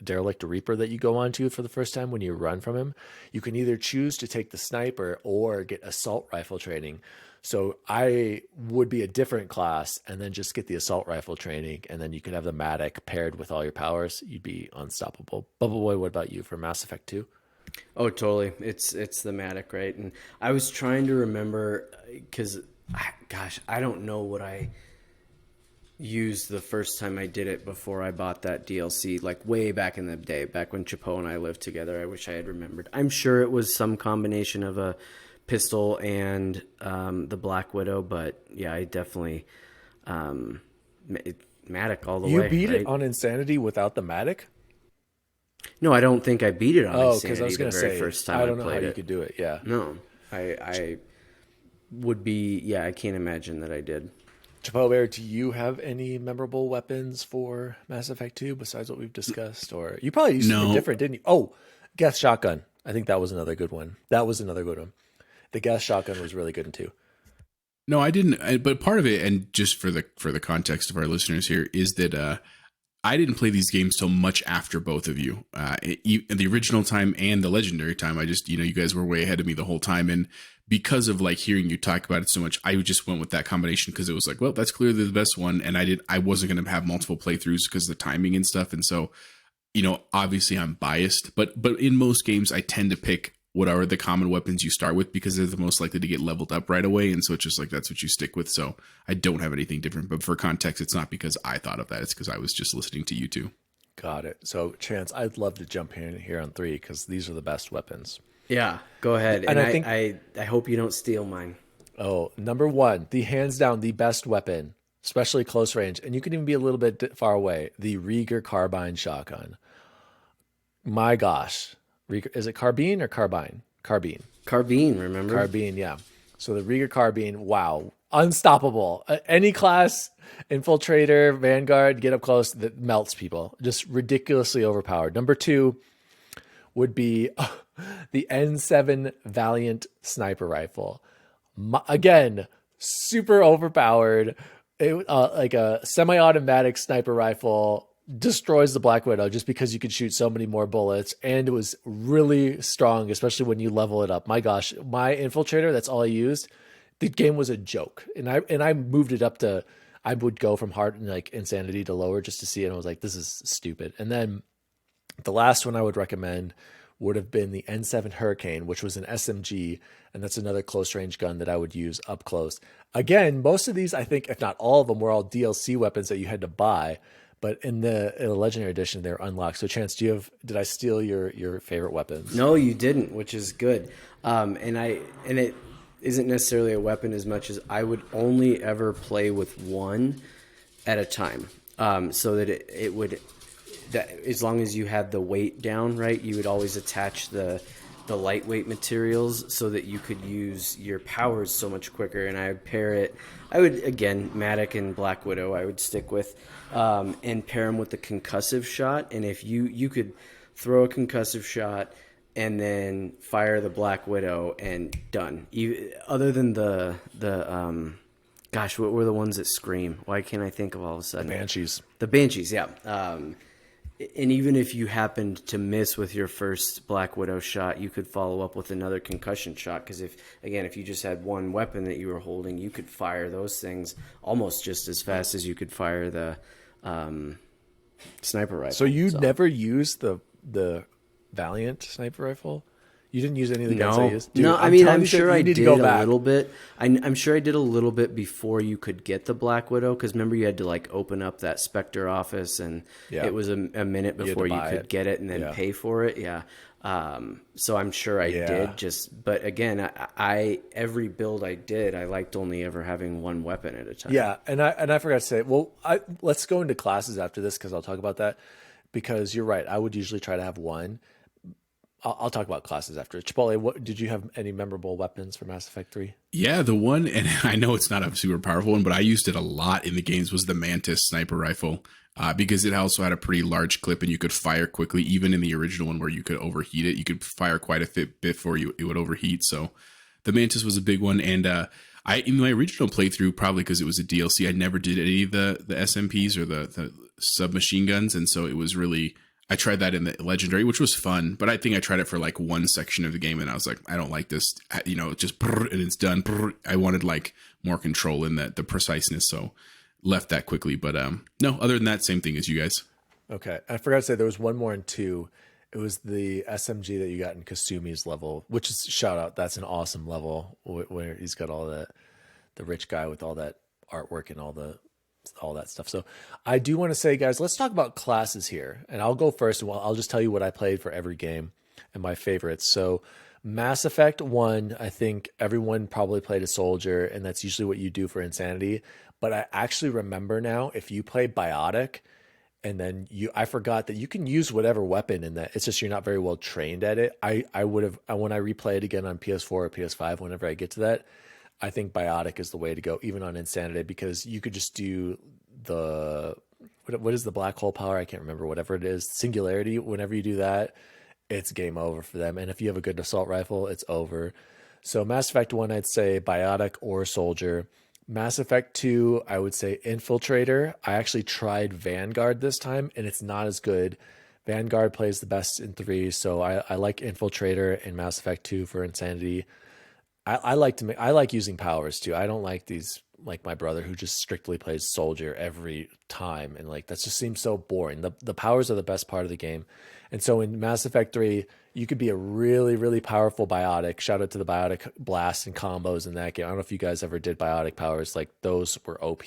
Derelict Reaper that you go on to for the first time when you run from him. You can either choose to take the sniper or get assault rifle training. So I would be a different class and then just get the assault rifle training, and then you could have the Matic paired with all your powers. You'd be unstoppable. BubbleBoy, what about you for Mass Effect 2? Oh, totally. It's the Matic, right? And I was trying to remember because, gosh, I don't know what I used the first time I did it before I bought that DLC, like way back in the day, back when Chapeau and I lived together. I wish I had remembered. I'm sure it was some combination of a pistol and the Black Widow, but yeah, I definitely Matic all the way. You beat right? it on Insanity without the Matic? No, I don't think I beat it on because Insanity I was going to say, first time I don't know played how you it. could do it. Yeah. No, I would be. Yeah, I can't imagine that I did. Chapeau Bear, do you have any memorable weapons for Mass Effect 2 besides what we've discussed? Or you probably used something different, didn't you? Oh, Geth Shotgun. I think that was another good one. The Geth Shotgun was really good too. No, I didn't. But part of it, and just for the context of our listeners here, is that I didn't play these games till much after both of you. In the original time and the Legendary time, I just, you guys were way ahead of me the whole time. And because of like hearing you talk about it so much, I just went with that combination because it was like, well, that's clearly the best one. And I wasn't going to have multiple playthroughs because of the timing and stuff. And so, obviously I'm biased, but in most games, I tend to pick what are the common weapons you start with because they're the most likely to get leveled up right away. And so it's just like, that's what you stick with. So I don't have anything different, but for context, it's not because I thought of that. It's because I was just listening to you two. Got it. So Chance, I'd love to jump in here on 3 because these are the best weapons. Yeah, go ahead. And I think I hope you don't steal mine. Oh, number 1, the hands down the best weapon, especially close range, and you can even be a little bit far away. The Rieger carbine shotgun. My gosh, Rieger, is it carbine or carbine? Carbine. Carbine, remember? Carbine, yeah. So the Rieger carbine, wow, unstoppable. Any class, infiltrator, vanguard, get up close, that melts people. Just ridiculously overpowered. Number 2 would be the N7 Valiant sniper rifle. Again, super overpowered. Like a semi-automatic sniper rifle, destroys the Black Widow just because you could shoot so many more bullets, and it was really strong, especially when you level it up. My gosh, my infiltrator, that's all I used. The game was a joke, and I moved it up to, I would go from hard and like insanity to lower just to see it, and I was like, this is stupid. And then the last one I would recommend would have been the N7 Hurricane, which was an SMG, and that's another close range gun that I would use up close. Again, most of these, I think, if not all of them, were all DLC weapons that you had to buy, but in the Legendary Edition, they're unlocked. So, Chance, did I steal your favorite weapons? No, you didn't, which is good. And it isn't necessarily a weapon as much as I would only ever play with one at a time, so that it would. That as long as you had the weight down right, you would always attach the lightweight materials so that you could use your powers so much quicker. And I would pair it. I would, again, Matic and Black Widow I would stick with, and pair them with the concussive shot. And if you could throw a concussive shot and then fire the Black Widow and done. Other than the gosh, what were the ones that scream? Why can't I think of all of a sudden? The Banshees, yeah. And even if you happened to miss with your first Black Widow shot, you could follow up with another concussion shot. Because if you just had one weapon that you were holding, you could fire those things almost just as fast as you could fire the sniper rifle. So you never used the Valiant sniper rifle? You didn't use any of the guns I used? Dude, no, I'm sure I did a little bit. I'm sure I did a little bit before you could get the Black Widow, because remember you had to like open up that Spectre office, and it was a minute before you could get it and then pay for it. Yeah. So I'm sure I did. But again, I every build I did, I liked only ever having one weapon at a time. Yeah, and I forgot to say. Well, let's go into classes after this because I'll talk about that. Because you're right, I would usually try to have one. I'll talk about classes after. Chipotle, did you have any memorable weapons for Mass Effect 3? Yeah, the one, and I know it's not a super powerful one, but I used it a lot in the games, was the Mantis sniper rifle, because it also had a pretty large clip and you could fire quickly. Even in the original one where you could overheat it, you could fire quite a bit before it would overheat. So the Mantis was a big one. And in my original playthrough, probably because it was a DLC, I never did any of the SMPs or the submachine guns. And so it was really... I tried that in the Legendary, which was fun, but I think I tried it for like one section of the game, and I was like, I don't like this, just and it's done. I wanted like more control in the preciseness, so left that quickly. But no, other than that, same thing as you guys. Okay, I forgot to say there was one more in 2. It was the SMG that you got in Kasumi's level, which is shout out. That's an awesome level where he's got all the rich guy with all that artwork and all that stuff. So I do want to say, guys, let's talk about classes here. And I'll go first, and I'll just tell you what I played for every game and my favorites. So Mass Effect 1, I think everyone probably played a soldier, and that's usually what you do for Insanity. But I actually remember now, if you play Biotic, and then I forgot that you can use whatever weapon in that. It's just you're not very well trained at it. I would have, when I replay it again on PS4 or PS5, whenever I get to that, I think Biotic is the way to go, even on Insanity, because you could just do what is the black hole power? I can't remember, whatever it is. Singularity, whenever you do that, it's game over for them. And if you have a good assault rifle, it's over. So Mass Effect 1, I'd say Biotic or Soldier. Mass Effect 2, I would say Infiltrator. I actually tried Vanguard this time, and it's not as good. Vanguard plays the best in 3, so I like Infiltrator in Mass Effect 2 for Insanity. I like using powers too. I don't like these, like my brother who just strictly plays soldier every time, and like that just seems so boring. The powers are the best part of the game. And so in Mass Effect 3, you could be a really, really powerful Biotic. Shout out to the Biotic blast and combos in that game. I don't know if you guys ever did Biotic powers. Like those were OP.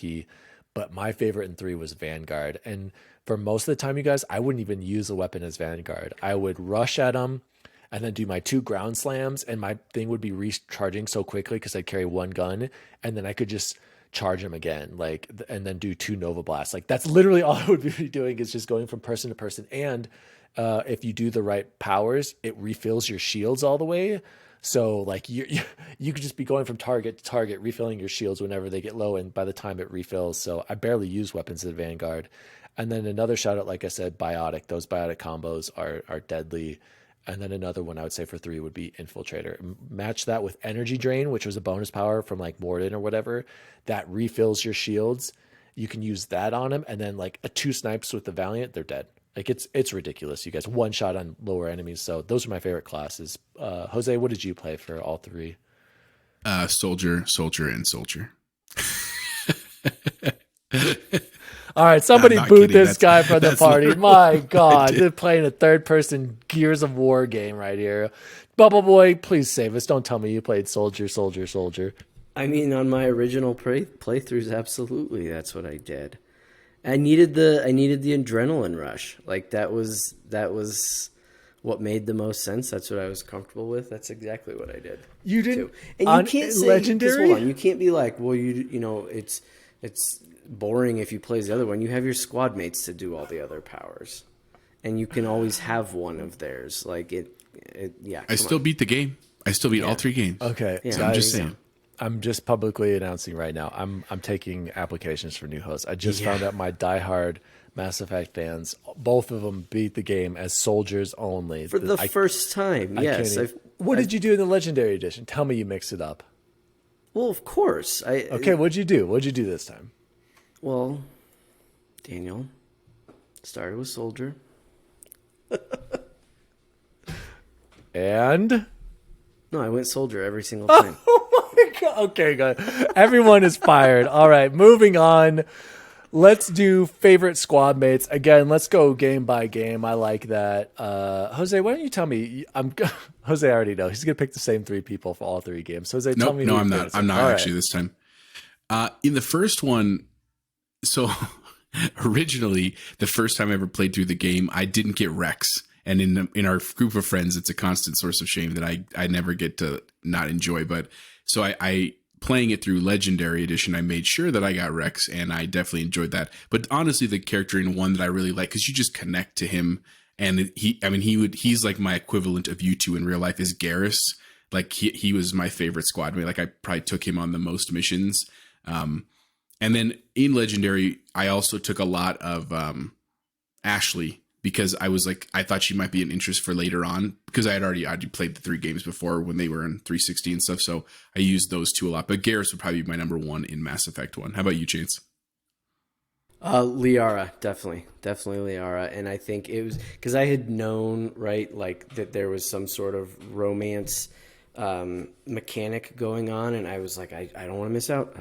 But my favorite in 3 was Vanguard. And for most of the time, you guys, I wouldn't even use a weapon as Vanguard. I would rush at them and then do my 2 ground slams, and my thing would be recharging so quickly because I'd carry 1 gun, and then I could just charge them again, and then do 2 Nova Blasts. Like that's literally all I would be doing, is just going from person to person. And if you do the right powers, it refills your shields all the way. So like you could just be going from target to target, refilling your shields whenever they get low, and by the time it refills. So I barely use weapons at Vanguard. And then another shout out, like I said, biotic. Those biotic combos are deadly. And then another one I would say for 3 would be Infiltrator. Match that with Energy Drain, which was a bonus power from like Morden or whatever, that refills your shields. You can use that on him, and then like a 2 snipes with the Valiant, they're dead. Like it's ridiculous. You guys one shot on lower enemies. So those are my favorite classes. Jose, what did you play for all 3? Soldier, and soldier. All right, somebody boot kidding. this guy from the party. literally My what I God, did. they're playing a third-person Gears of War game right here. BubbleBoy, please save us. Don't tell me you played soldier. I mean, on my original playthroughs, absolutely, that's what I did. I needed the adrenaline rush. Like that was what made the most sense. That's what I was comfortable with. That's exactly what I did. You didn't. Too. And you can't say Legendary. Hold on, you can't be like, well, you know, it's boring if you play the other one. You have your squad mates to do all the other powers, and you can always have one of theirs. Like yeah. I still beat the game. I still beat all 3 games. Okay, Yeah, So I'm just saying. I'm just publicly announcing right now. I'm taking applications for new hosts. I just found out my diehard Mass Effect fans, both of them beat the game as soldiers only for the first time. Yes. What did you do in the Legendary Edition? Tell me you mix it up. Well, of course. Okay, what'd you do? What'd you do this time? Well, Daniel started with soldier. And No, I went soldier every single time. okay, good. Everyone is fired. All right, moving on. Let's do favorite squad mates. Again, let's go game by game. I like that. Jose, why don't you tell me? Jose, I already know. He's going to pick the same 3 people for all 3 games. Jose, tell me. No, who I'm your not. favorites I'm are. not All actually right. this time. In the first one, so originally, the first time I ever played through the game, I didn't get Rex. And in our group of friends, it's a constant source of shame that I never get to not enjoy. But so I playing it through Legendary Edition, I made sure that I got Rex, and I definitely enjoyed that. But honestly, the character in 1 that I really like, because you just connect to him, and he's like my equivalent of you 2 in real life is Garrus. Like he was my favorite squad mate. Like I probably took him on the most missions. And then in Legendary, I also took a lot of Ashley, because I was like, I thought she might be an interest for later on, because I already played the 3 games before when they were in 360 and stuff. So I used those 2 a lot. But Garrus would probably be my number 1 in Mass Effect 1. How about you, Chance? Liara, definitely Liara. And I think it was because I had known, right, like that there was some sort of romance mechanic going on, and I was like, I don't want to miss out.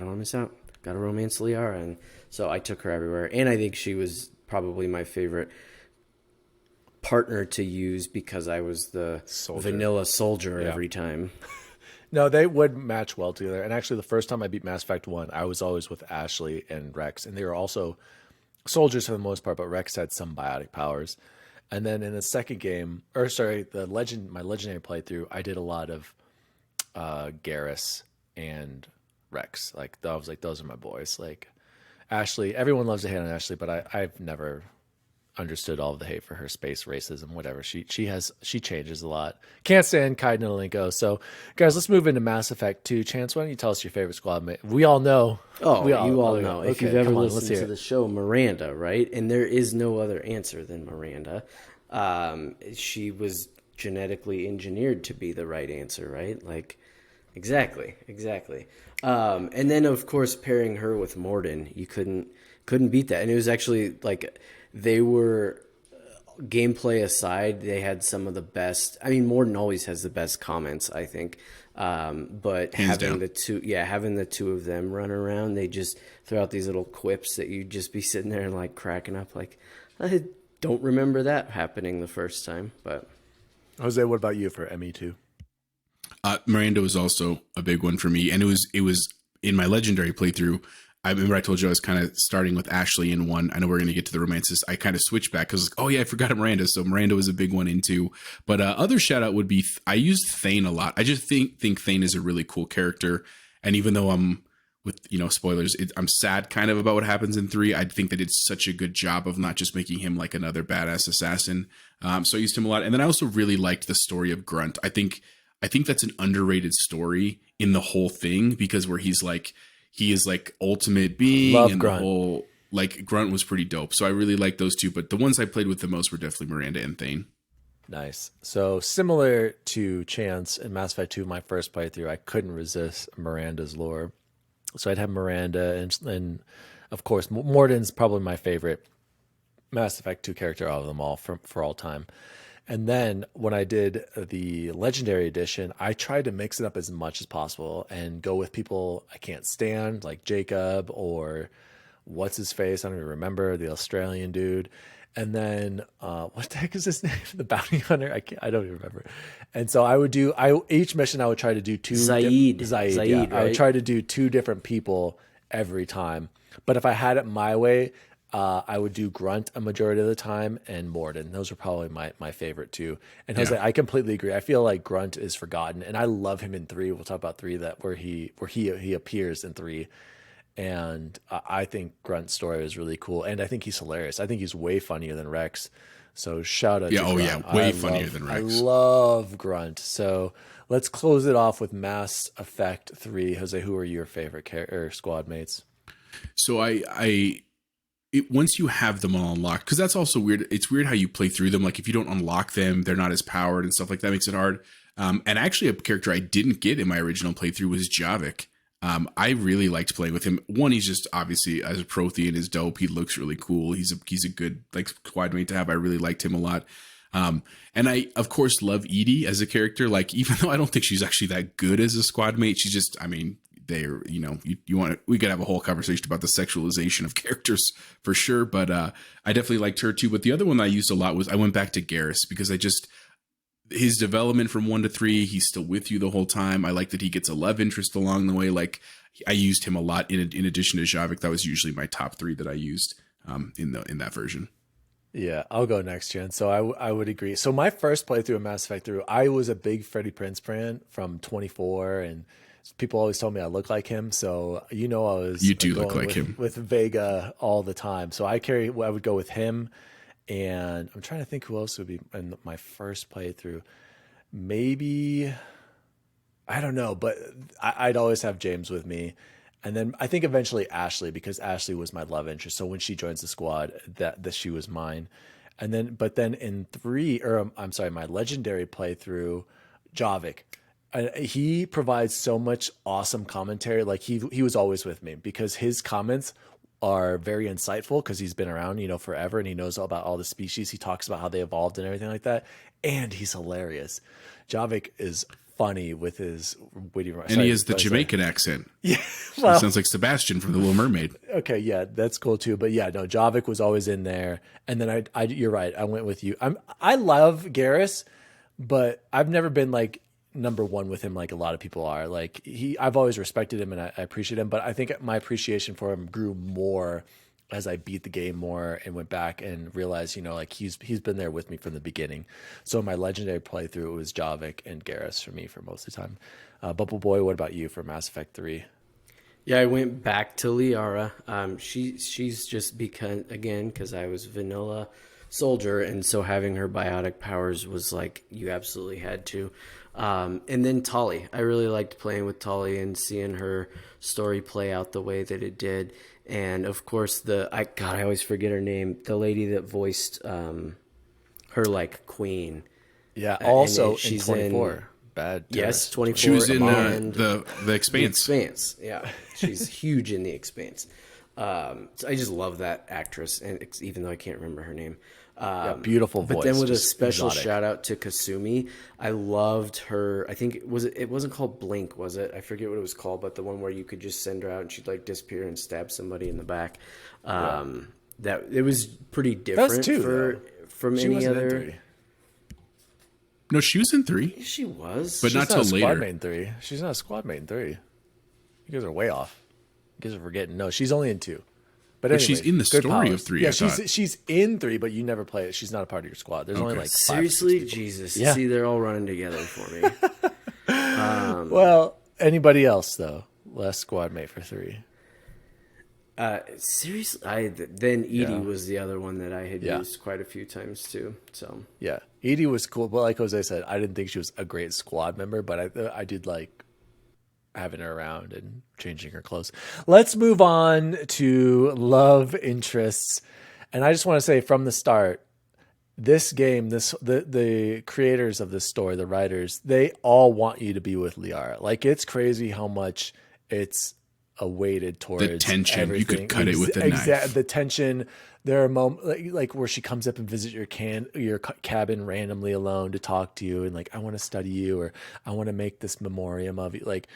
Got to romance Liara, and so I took her everywhere. And I think she was probably my favorite partner to use, because I was the vanilla soldier every time. No, they would match well together. And actually, the first time I beat Mass Effect 1, I was always with Ashley and Rex. And they were also soldiers for the most part, but Rex had some biotic powers. And then in the second game, my legendary playthrough, I did a lot of Garrus and Rex. Like, I was like, those are my boys. Like, Ashley, everyone loves to hate on Ashley, but I've never understood all of the hate for her space racism, whatever. She changes a lot. Can't stand Kaiden Alenko. So, guys, let's move into Mass Effect 2. Chance, why don't you tell us your favorite squad mate? We all know. Oh, you all know. If you've ever let's listened hear to it. the show, Miranda, right? And there is no other answer than Miranda. She was genetically engineered to be the right answer, right? Like, exactly. And then, of course, pairing her with Morden, you couldn't beat that. And it was actually like, they were, gameplay aside, they had some of the best. I mean, Morden always has the best comments, I think. But Hands having down. having the 2 of them run around, they just throw out these little quips that you'd just be sitting there and like cracking up. Like, I don't remember that happening the first time, but. Jose, what about you for ME2? Miranda was also a big one for me, and it was in my Legendary playthrough. I remember I told you I was kind of starting with Ashley in 1. I know we're going to get to the romances. I kind of switched back because, oh yeah, I forgot Miranda. So Miranda was a big one in 2. But other shout out would be, I used Thane a lot. I just think Thane is a really cool character. And even though I'm with spoilers. I'm sad kind of about what happens in 3. I think they did such a good job of not just making him like another badass assassin. So I used him a lot, and then I also really liked the story of Grunt. I think that's an underrated story in the whole thing, because where he is like ultimate being. Love and Grunt. The whole like Grunt was pretty dope. So I really like those two, but the ones I played with the most were definitely Miranda and Thane. Nice. So similar to Chance in Mass Effect 2, my first playthrough, I couldn't resist Miranda's lore. So I'd have Miranda, and of course, Morden's probably my favorite Mass Effect 2 character out of them all for all time. And then when I did the Legendary Edition, I tried to mix it up as much as possible and go with people I can't stand, like Jacob or what's his face? I don't even remember, the Australian dude. And then what the heck is his name? The bounty hunter? I don't even remember. And so I would do each mission I would try to do two Zaid, yeah. right? I would try to do 2 different people every time. But if I had it my way, I would do Grunt a majority of the time and Morden. Those are probably my favorite too. And Jose, I completely agree. I feel like Grunt is forgotten, and I love him in 3. We'll talk about 3 where he appears in 3. And I think Grunt's story is really cool, and I think he's hilarious. I think he's way funnier than Rex. So shout out to Grunt. Yeah, way funnier than Rex. I love Grunt. So let's close it off with Mass Effect 3. Jose, who are your favorite squad mates? So once you have them all unlocked, because that's also weird. It's weird how you play through them. Like if you don't unlock them, they're not as powered and stuff like that makes it hard. And actually a character I didn't get in my original playthrough was Javik. I really liked playing with him. One, he's just obviously as a Prothean is dope. He looks really cool. He's a good like squad mate to have. I really liked him a lot. And I of course love Edie as a character. Like even though I don't think she's actually that good as a squad mate, she's just they're we could have a whole conversation about the sexualization of characters for sure. But I definitely liked her too. But the other one that I used a lot was I went back to Garrus because his development from 1 to 3, he's still with you the whole time. I like that he gets a love interest along the way. Like I used him a lot in addition to Javik. That was usually my top 3 that I used in that version. Yeah, I'll go next, Jen. So I would agree. So my first playthrough of Mass Effect 3, I was a big Freddie Prinze fan from 24, and people always told me I look like him. So I was look like him with Vega all the time. So I would go with him. And I'm trying to think who else would be in my first playthrough. Maybe, I don't know, but I'd always have James with me. And then I think eventually Ashley, because Ashley was my love interest. So when she joins the squad, that she was mine. But then in 3, my legendary playthrough, Javik. He provides so much awesome commentary. Like he was always with me because his comments are very insightful because he's been around, forever, and he knows all about all the species. He talks about how they evolved and everything like that. And he's hilarious. Javik is funny with his witty. And he has the Jamaican accent. Yeah. Well, he sounds like Sebastian from The Little Mermaid. Okay. Yeah, that's cool too. But yeah, no, Javik was always in there. And then you're right. I went with you. I love Garrus, but I've never been like number 1 with him like a lot of people are. Like I've always respected him and I appreciate him, but I think my appreciation for him grew more as I beat the game more and went back and realized, like he's been there with me from the beginning. So my legendary playthrough, it was Javik and Garrus for me for most of the time. BubbleBoy, what about you for Mass Effect 3? Yeah, I went back to Liara. She's just because I was vanilla soldier, and so having her biotic powers was like you absolutely had to. And then Tali. I really liked playing with Tali and seeing her story play out the way that it did. And of course I always forget her name. The lady that voiced her like queen. Yeah, also she's in 24. Bad. Yes, 24. She was in the Expanse. The Expanse, yeah. She's huge in the Expanse. So I just love that actress, and even though I can't remember her name. Beautiful voice. But then with a special exotic shout out to Kasumi, I loved her. I think it wasn't called Blink, was it? I forget what it was called, but the one where you could just send her out and she'd like disappear and stab somebody in the back. That it was pretty different from any other. No, she was in 3. She was, but not till later. Squad mate in 3. She's not a squad mate in 3. You guys are way off. You guys are forgetting. No, she's only in 2. But anyway, she's in the story of 3. Yeah, she's in 3, but you never play it. She's not a part of your squad. There's only like 5 seriously, Jesus. See, they're all running together for me. Well, anybody else though? last squad mate for 3. Seriously, then Edie Yeah. was the other one that I had Yeah. used quite a few times too. So Yeah, Edie was cool, but like Jose said, I didn't think she was a great squad member, but I did like having her around and changing her clothes. Let's move on to love interests, and I just want to say from the start, this game, the creators of this story, the writers, they all want you to be with Liara. Like, it's crazy how much it's weighted towards The tension. everything. You could cut it with a knife. The tension. There are moments like where she comes up and visits your cabin randomly alone to talk to you, and like, I want to study you, or I want to make this memoriam of you. Like,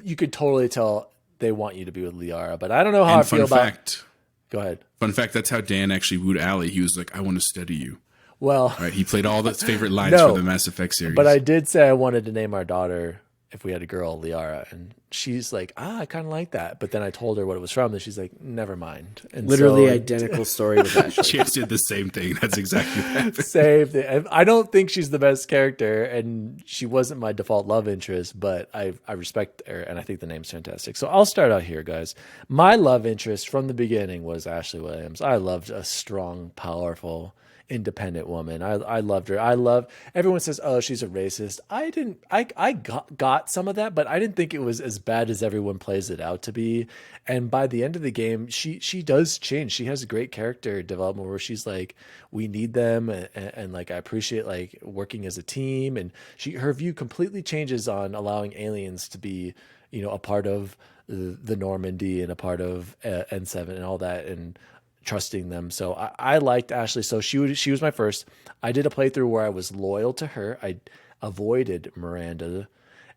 you could totally tell they want you to be with Liara. But I don't know how I feel about. Go ahead. Fun fact: that's how Dan actually wooed Allie. He was like, "I want to study you." Well, Right? He played all his favorite lines No, for the Mass Effect series. but I did say I wanted to name our daughter, if we had a girl, Liara, and she's like, I kind of like that. But then I told her what it was from, and she's like, never mind. And literally so, identical story with Ashley. Chance did the same thing. That's exactly what happened. saved it. I don't think she's the best character, and she wasn't my default love interest, but I respect her, and I think the name's fantastic. So I'll start out here, guys. My love interest from the beginning was Ashley Williams. I loved a strong, powerful, independent woman. I loved her. Everyone says, oh, she's a racist. I got some of that, but I didn't think it was as bad as everyone plays it out to be. And by the end of the game, she does change. She has a great character development where she's like, we need them. And like, I appreciate like working as a team. And her view completely changes on allowing aliens to be, a part of the Normandy and a part of N7 and all that. And trusting them. So I liked Ashley. So she was my first. I did a playthrough where I was loyal to her. I avoided Miranda,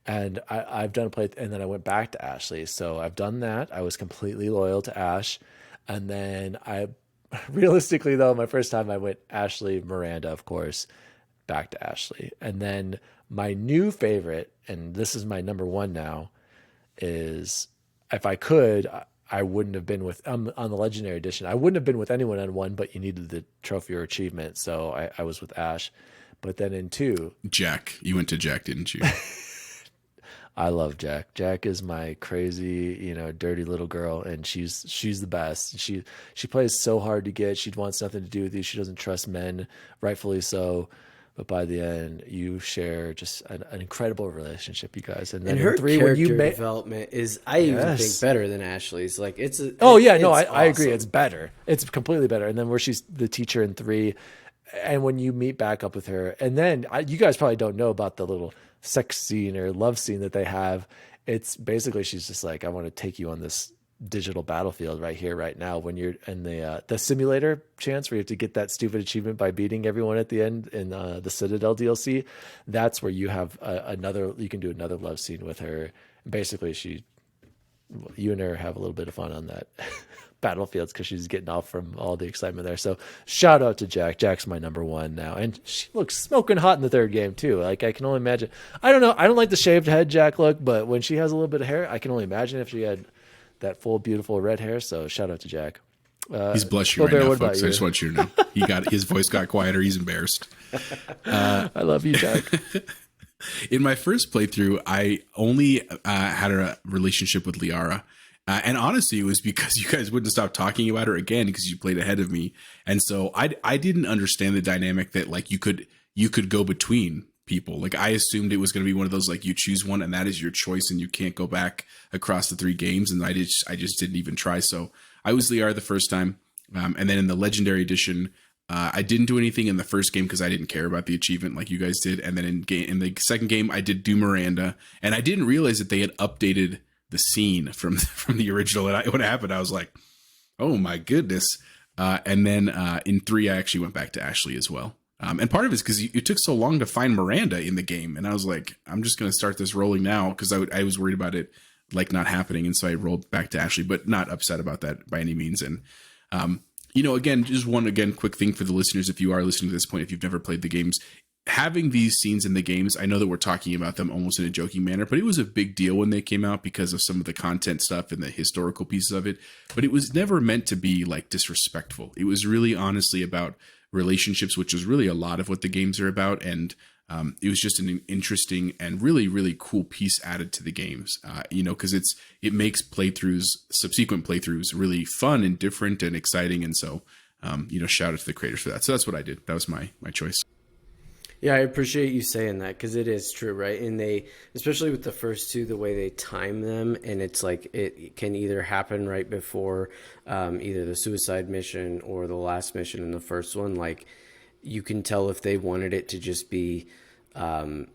and I've done a play, and then I went back to Ashley. So I've done that. I was completely loyal to Ash, and then realistically though, my first time I went Ashley, Miranda, of course, back to Ashley, and then my new favorite, and this is my number 1 now, is if I could. I wouldn't have been with on the Legendary Edition. I wouldn't have been with anyone on 1, but you needed the trophy or achievement, so I was with Ash. But then in 2, Jack, you went to Jack, didn't you? I love Jack. Jack is my crazy, dirty little girl, and she's the best. She plays so hard to get. She wants nothing to do with you. She doesn't trust men, rightfully so. But by the end, you share just an incredible relationship, you guys. And then her in 3, character development is, I even think, better than Ashley's. Like, I agree. It's better. It's completely better. And then where she's the teacher in 3, and when you meet back up with her, and then you guys probably don't know about the little sex scene or love scene that they have. It's basically, she's just like, I want to take you on this digital battlefield right here, right now, when you're in the simulator chance where you have to get that stupid achievement by beating everyone at the end in the Citadel DLC. That's where you have you can do another love scene with her. Basically, you and her have a little bit of fun on that battlefields because she's getting off from all the excitement there. So shout out to Jack. Jack's my number 1 now, and she looks smoking hot in the 3rd game too. Like, I can only imagine. I don't know. I don't like the shaved head Jack look, but when she has a little bit of hair, I can only imagine if she had that full, beautiful red hair. So shout out to Jack. He's blushing right now, folks. I just want you to know. His voice got quieter. He's embarrassed. I love you, Jack. In my first playthrough, I only had a relationship with Liara. And honestly, it was because you guys wouldn't stop talking about her again because you played ahead of me. And so I didn't understand the dynamic that like you could go between people. Like, I assumed it was going to be one of those, like, you choose one and that is your choice and you can't go back across the 3 games. And I just didn't even try. So I was Liara the first time. And then in the Legendary Edition, I didn't do anything in the first game because I didn't care about the achievement like you guys did. And then in the second game, I did do Miranda, and I didn't realize that they had updated the scene from the original. And when it happened, I was like, oh my goodness. And then in 3, I actually went back to Ashley as well. And part of it is because it took so long to find Miranda in the game. And I was like, I'm just going to start this rolling now because I was worried about it like not happening. And so I rolled back to Ashley, but not upset about that by any means. And, again, just quick thing for the listeners. If you are listening to this point, if you've never played the games, having these scenes in the games, I know that we're talking about them almost in a joking manner, but it was a big deal when they came out because of some of the content stuff and the historical pieces of it. But it was never meant to be like disrespectful. It was really honestly about relationships, which is really a lot of what the games are about. And it was just an interesting and really, really cool piece added to the games, because it makes subsequent playthroughs really fun and different and exciting. And so, shout out to the creators for that. So that's what I did. That was my choice. Yeah, I appreciate you saying that because it is true, right? And they, especially with the first two, the way they time them, and it's like it can either happen right before either the suicide mission or the last mission in the first one. Like, you can tell if they wanted it to just be blatant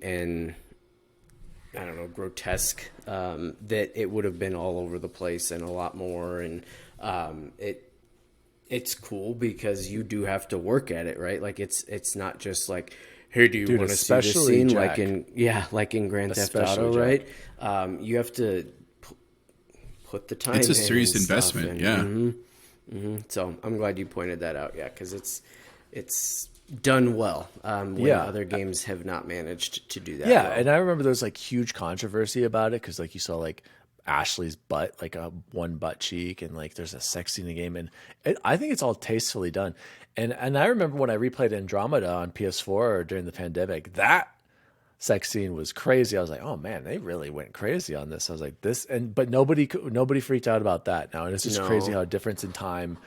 and, I don't know, grotesque, that it would have been all over the place and a lot more. And it's cool because you do have to work at it, right? Like it's not just like, hey, do you want to see this scene? Jack. Like in Grand Theft Auto, right? You have to put the time. It's a in serious and investment, and, So I'm glad you pointed that out, yeah, because it's done well when other games have not managed to do that. Yeah, well. and I remember there was like huge controversy about it because like you saw like Ashley's butt, like one butt cheek, and like there's a sex scene in the game, and I think it's all tastefully done. And I remember when I replayed Andromeda on PS4 during the pandemic, that sex scene was crazy. I was like, oh man, they really went crazy on this. I was like, but nobody freaked out about that now, and it's just crazy how a difference in time,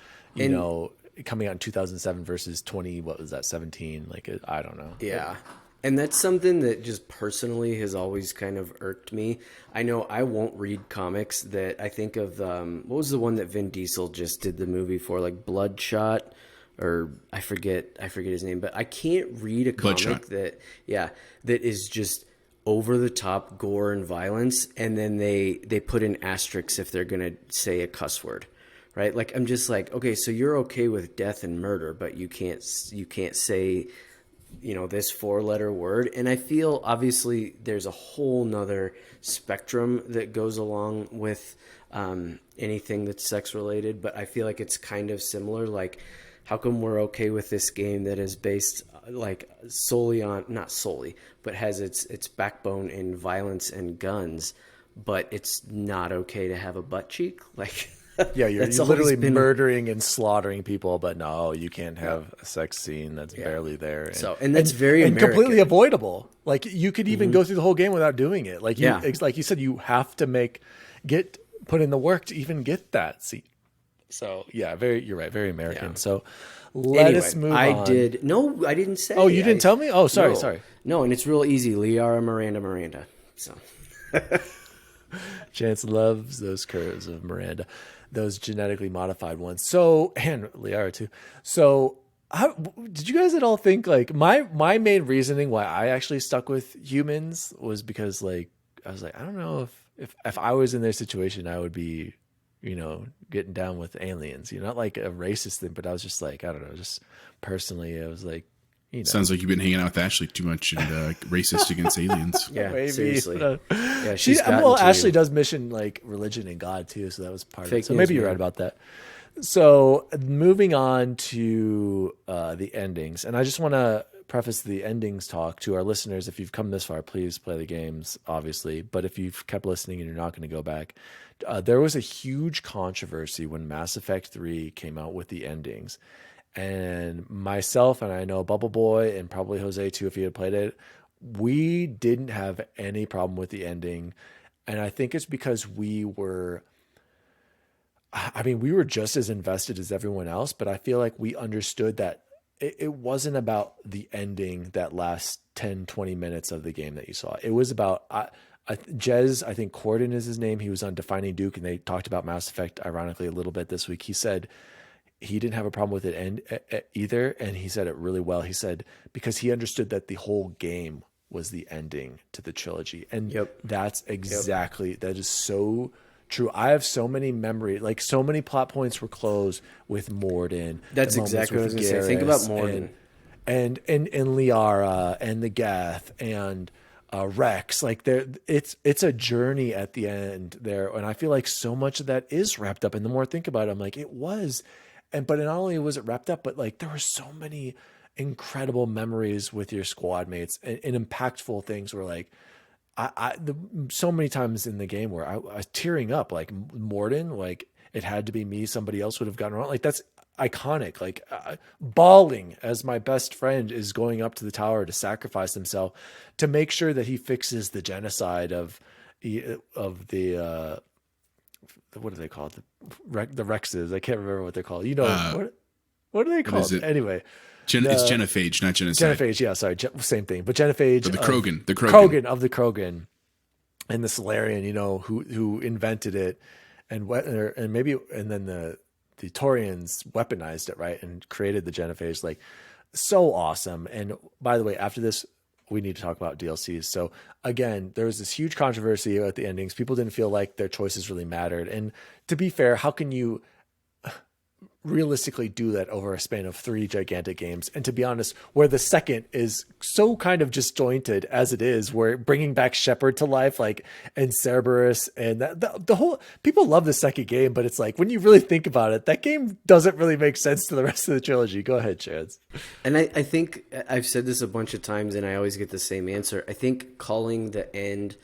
coming out in 2007 versus 17, like I don't know. Yeah. And that's something that just personally has always kind of irked me. I know I won't read comics that I think of, what was the one that Vin Diesel just did the movie for, like Bloodshot, or I forget his name, but I can't read a comic Bloodshot. that is just over the top gore and violence, and then they put an asterisk if they're going to say a cuss word. Right? Like, I'm just like, okay, so you're okay with death and murder, but you can't say, this 4-letter word. And I feel obviously there's a whole nother spectrum that goes along with anything that's sex related, but I feel like it's kind of similar. Like, how come we're okay with this game that is based like solely on, not solely, but has its backbone in violence and guns, but it's not okay to have a butt cheek? Like, yeah, you're literally murdering and slaughtering people, but no, you can't have a sex scene that's barely there. And that's very American. Completely avoidable. Like you could even go through the whole game without doing it. Like like you said, you have to put in the work to even get that scene. So yeah, you're right, very American. Yeah. So let us move on. I didn't say. Oh, you didn't tell me? Oh, sorry. No, and it's real easy. Liara Miranda. So Chance loves those curves of Miranda, those genetically modified ones. So, and Liara too. So, did you guys at all think like my main reasoning why I actually stuck with humans was because like I was like, I don't know if I was in their situation, I would be, getting down with aliens. Not like a racist thing, but I was just like, I don't know, just personally, I was like, Sounds like you've been hanging out with Ashley too much and racist against aliens. Yeah, maybe. Seriously. Yeah, Ashley does mention like religion and God too, so that was part of it. So maybe you're right about that. So moving on to the endings, and I just want to preface the endings talk to our listeners. If you've come this far, please play the games, obviously. But if you've kept listening and you're not going to go back, there was a huge controversy when Mass Effect 3 came out with the endings. And myself, and I know BubbleBoy and probably Jose too, if he had played it, we didn't have any problem with the ending. And I think it's because we were just as invested as everyone else, but I feel like we understood that it wasn't about the ending that last 10, 20 minutes of the game that you saw. It was about Jez, I think Corden is his name. He was on Defining Duke, and they talked about Mass Effect, ironically, a little bit this week. He said he didn't have a problem with it either, and he said it really well. He said because he understood that the whole game was the ending to the trilogy, and that's exactly that is so true. I have so many memories, like so many plot points were closed with Morden. That's exactly what I was going to say. Think about Morden and Liara and the Geth and Rex. Like it's a journey at the end there, and I feel like so much of that is wrapped up. And the more I think about it, I'm like, it was. But not only was it wrapped up, but like there were so many incredible memories with your squad mates and impactful things were like, so many times in the game where I was tearing up, like Morden, like it had to be me. Somebody else would have gotten wrong. Like iconic, like bawling as my best friend is going up to the tower to sacrifice himself to make sure that he fixes the genocide of the what do they call it? The Rexes. I can't remember what they're called. You know, what are they called? Anyway. It's genophage, not genocide. Genocphage, yeah, sorry, same thing. But genophage. The Krogan. Krogan of the Krogan. And the Solarian, you know, who invented it, and then the Taurians weaponized it, right, and created the genophage. Like, so awesome. And by the way, after this, we need to talk about DLCs. So again, there was this huge controversy at the endings. People didn't feel like their choices really mattered. And to be fair, how can you realistically do that over a span of 3 gigantic games? And to be honest, where the second is so kind of disjointed as it is, where bringing back Shepard to life, like, and Cerberus, and the whole, people love the second game, but it's like, when you really think about it, that game doesn't really make sense to the rest of the trilogy. Go ahead, Chance. And I think I've said this a bunch of times and I always get the same answer. I think calling the end,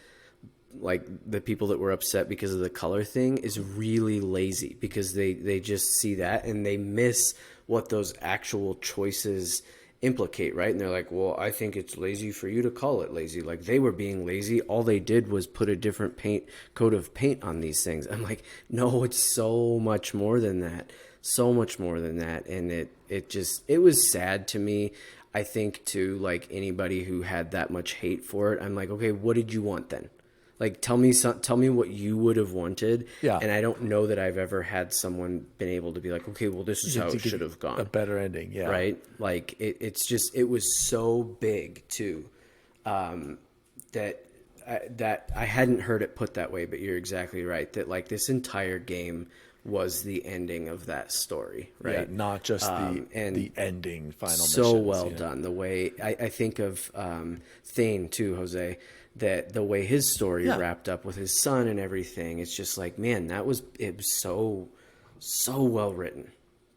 like, the people that were upset because of the color thing, is really lazy, because they just see that and they miss what those actual choices implicate, right? And they're like, well, I think it's lazy for you to call it lazy. Like, they were being lazy. All they did was put a different coat of paint on these things. I'm like, no, it's so much more than that. So much more than that. And it was sad to me. I think, to, like, anybody who had that much hate for it, I'm like, okay, what did you want then? Like, tell me what you would have wanted. Yeah. And I don't know that I've ever had someone been able to be like, okay, well, this is how it should have gone. A better ending, yeah. Right? Like, it was so big too, that I hadn't heard it put that way, but you're exactly right. That, like, this entire game was the ending of that story, right? Yeah, not just the ending final so missions, well done. The way I think of Thane too, Jose, that the way his story wrapped up with his son and everything, it's just like, man, it was so well written.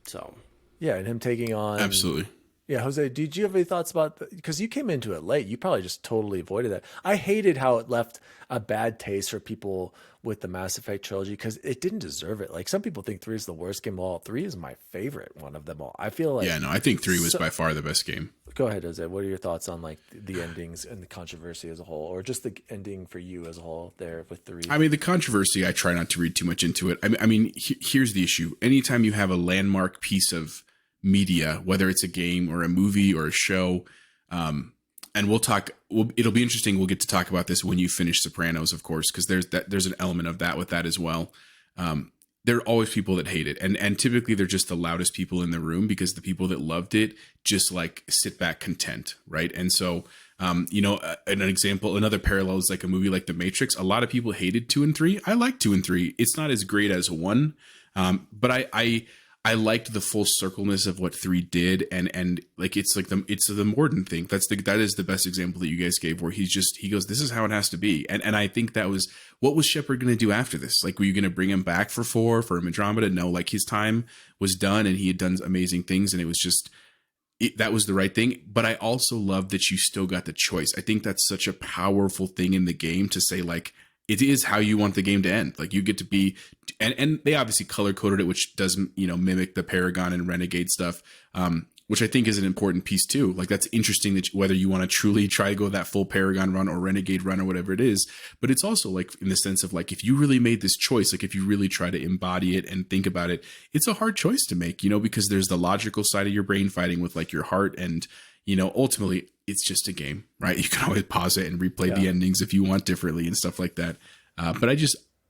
So yeah, and him taking on, absolutely. Yeah, Jose, did you have any thoughts about, because you came into it late, you probably just totally avoided that. I hated how it left a bad taste for people with the Mass Effect trilogy, because it didn't deserve it. Like, some people think 3 is the worst game of all. 3 is my favorite one of them all. I feel like, yeah, no, I think 3 was by far the best game. Go ahead, Jose. What are your thoughts on, like, the endings and the controversy as a whole, or just the ending for you as a whole there with 3? I mean, the controversy, I try not to read too much into it. I mean, here's the issue. Anytime you have a landmark piece of media, whether it's a game or a movie or a show, and it'll be interesting. We'll get to talk about this when you finish Sopranos, of course, because there's an element of that with that as well. There are always people that hate it, and typically they're just the loudest people in the room, because the people that loved it just, like, sit back content, right? And so, another parallel is like a movie like The Matrix. A lot of people hated 2 and 3. I like 2 and 3. It's not as great as 1, but I liked the full circleness of what 3 did, and like, it's the Morden thing. That is the best example that you guys gave, where he goes, this is how it has to be. And I think that was, what was Shepard going to do after this? Like, were you going to bring him back for 4 for Andromeda? No, like, his time was done and he had done amazing things, and it was just, that was the right thing. But I also love that you still got the choice. I think that's such a powerful thing in the game, to say, like, it is how you want the game to end. Like, you get to be, and they obviously color coded it, which does, mimic the Paragon and Renegade stuff, which I think is an important piece too. Like, that's interesting, that whether you want to truly try to go that full Paragon run or Renegade run or whatever it is, but it's also, like, in the sense of, like, if you really made this choice, like, if you really try to embody it and think about it, it's a hard choice to make, because there's the logical side of your brain fighting with, like, your heart, and, ultimately it's just a game, right? You can always pause it and replay the endings if you want differently and stuff like that. But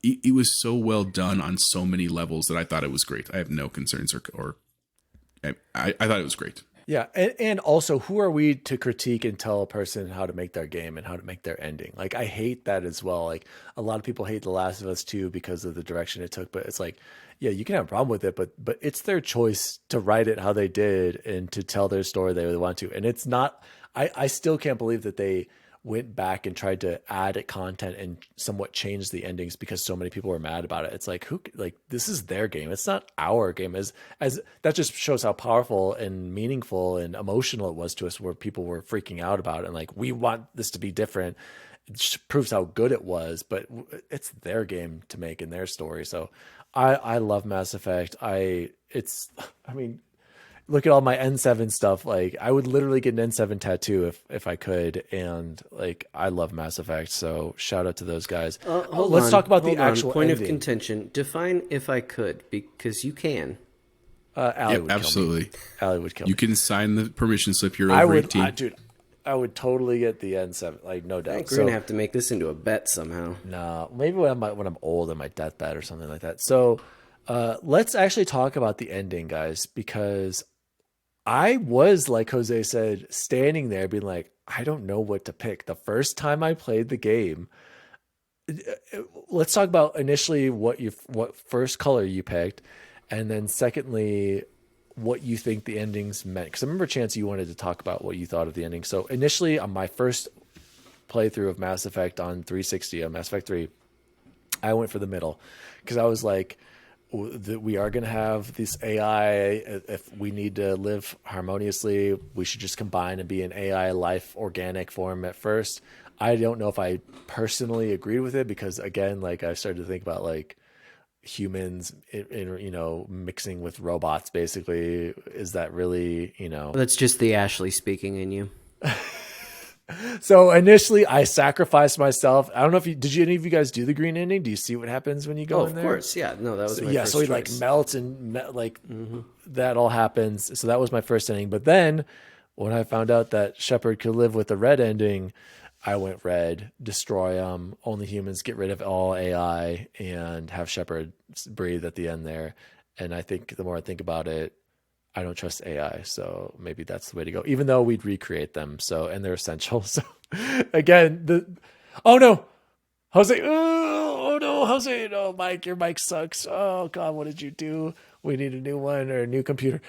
it was so well done on so many levels that I thought it was great. I have no concerns or I thought it was great. Yeah. And also, who are we to critique and tell a person how to make their game and how to make their ending? Like, I hate that as well. Like, a lot of people hate The Last of Us 2 because of the direction it took, but it's like, yeah, you can have a problem with it, but it's their choice to write it how they did and to tell their story they want to. And it's not, I still can't believe that they went back and tried to add content and somewhat change the endings because so many people were mad about it. It's like, this is their game. It's not our game. As that just shows how powerful and meaningful and emotional it was to us, where people were freaking out about it and like, we want this to be different. It just proves how good it was, but it's their game to make in their story. So I love Mass Effect. Look at all my N7 stuff. Like, I would literally get an N7 tattoo if I could. And like, I love Mass Effect. So shout out to those guys. Let's talk about the actual point ending. of contention. Define if I could, because you can. Allie would absolutely. Kill me. Allie would kill me. You can sign the permission slip. You're over 18. Dude, I would totally get the N7. Like, no doubt. I think we're gonna have to make this into a bet somehow. No, maybe when I'm old on my deathbed or something like that. So let's actually talk about the ending, guys, because I was, like Jose said, standing there being like, I don't know what to pick. The first time I played the game, let's talk about initially what first color you picked, and then secondly, what you think the endings meant. Because I remember, Chance, you wanted to talk about what you thought of the ending. So initially, on my first playthrough of Mass Effect on 360, on Mass Effect 3, I went for the middle because I was like, that we are going to have this AI. If we need to live harmoniously, we should just combine and be an AI life organic form at first. I don't know if I personally agreed with it because, again, like, I started to think about like humans in mixing with robots. Basically, is that really, That's just the Ashley speaking in you. So initially, I sacrificed myself. I don't know if did any of you guys do the green ending? Do you see what happens when you go in there? Of course, yeah. No, that was my first so he choice. like melts and that all happens. So that was my first ending. But then when I found out that Shepard could live with the red ending, I went red, destroy them, only humans, get rid of all AI, and have Shepard breathe at the end there. And I think the more I think about it, I don't trust AI, so maybe that's the way to go. Even though we'd recreate them, and they're essential. So again, oh no, Jose, oh no, Jose, no, Mike, your mic sucks. Oh God, what did you do? We need a new one or a new computer.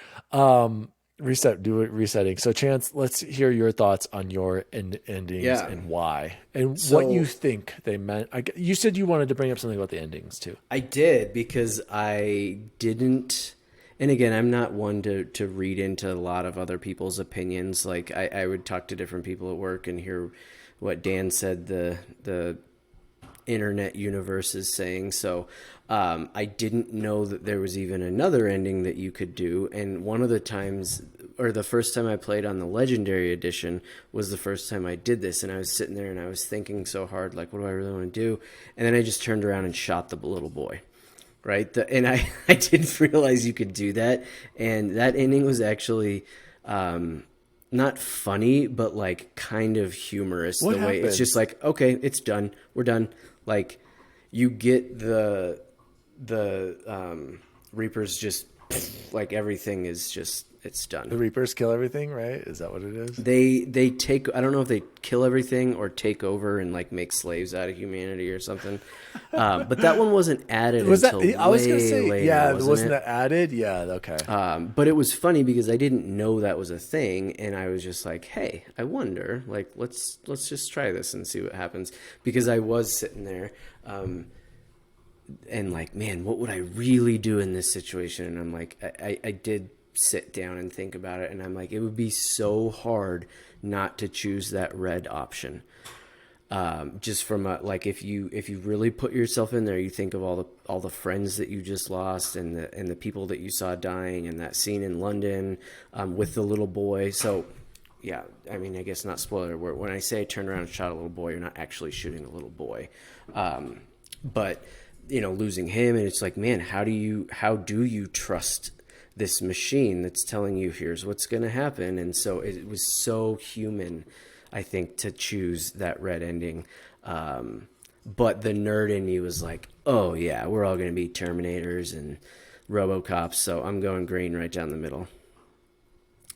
Resetting. So Chance, let's hear your thoughts on your endings and why, and what you think they meant. You said you wanted to bring up something about the endings too. I did, because I didn't. And again, I'm not one to read into a lot of other people's opinions. Like, I would talk to different people at work and hear what Dan said the internet universe is saying. So I didn't know that there was even another ending that you could do. And one of the times, or the first time I played on the Legendary Edition, was the first time I did this. And I was sitting there and I was thinking so hard, like, what do I really want to do? And then I just turned around and shot the little boy. Right. And I didn't realize you could do that. And that ending was actually not funny, but like kind of humorous. What way happened? It's just like, okay, it's done. We're done. Like, you get the Reapers just like, everything is just, it's done. The Reapers kill everything, right? Is that what it is? They take, I don't know if they kill everything or take over and like make slaves out of humanity or something. But that one wasn't added until I was going to say, later, yeah, wasn't that added? Yeah, okay. But it was funny because I didn't know that was a thing, and I was just like, hey, I wonder, like, let's just try this and see what happens. Because I was sitting there, and like, man, what would I really do in this situation? And I'm like, I did sit down and think about it, and I'm like, it would be so hard not to choose that red option. Just from like, if you really put yourself in there, you think of all the friends that you just lost, and the people that you saw dying, and that scene in London with the little boy. So yeah, I mean, I guess not spoiler. When I say turn around and shot a little boy, you're not actually shooting a little boy, but losing him, and it's like, man, how do you trust this machine that's telling you here's what's going to happen? And so it was so human, I think, to choose that red ending. But the nerd in me was like, oh yeah, we're all going to be Terminators and RoboCops, so I'm going green right down the middle.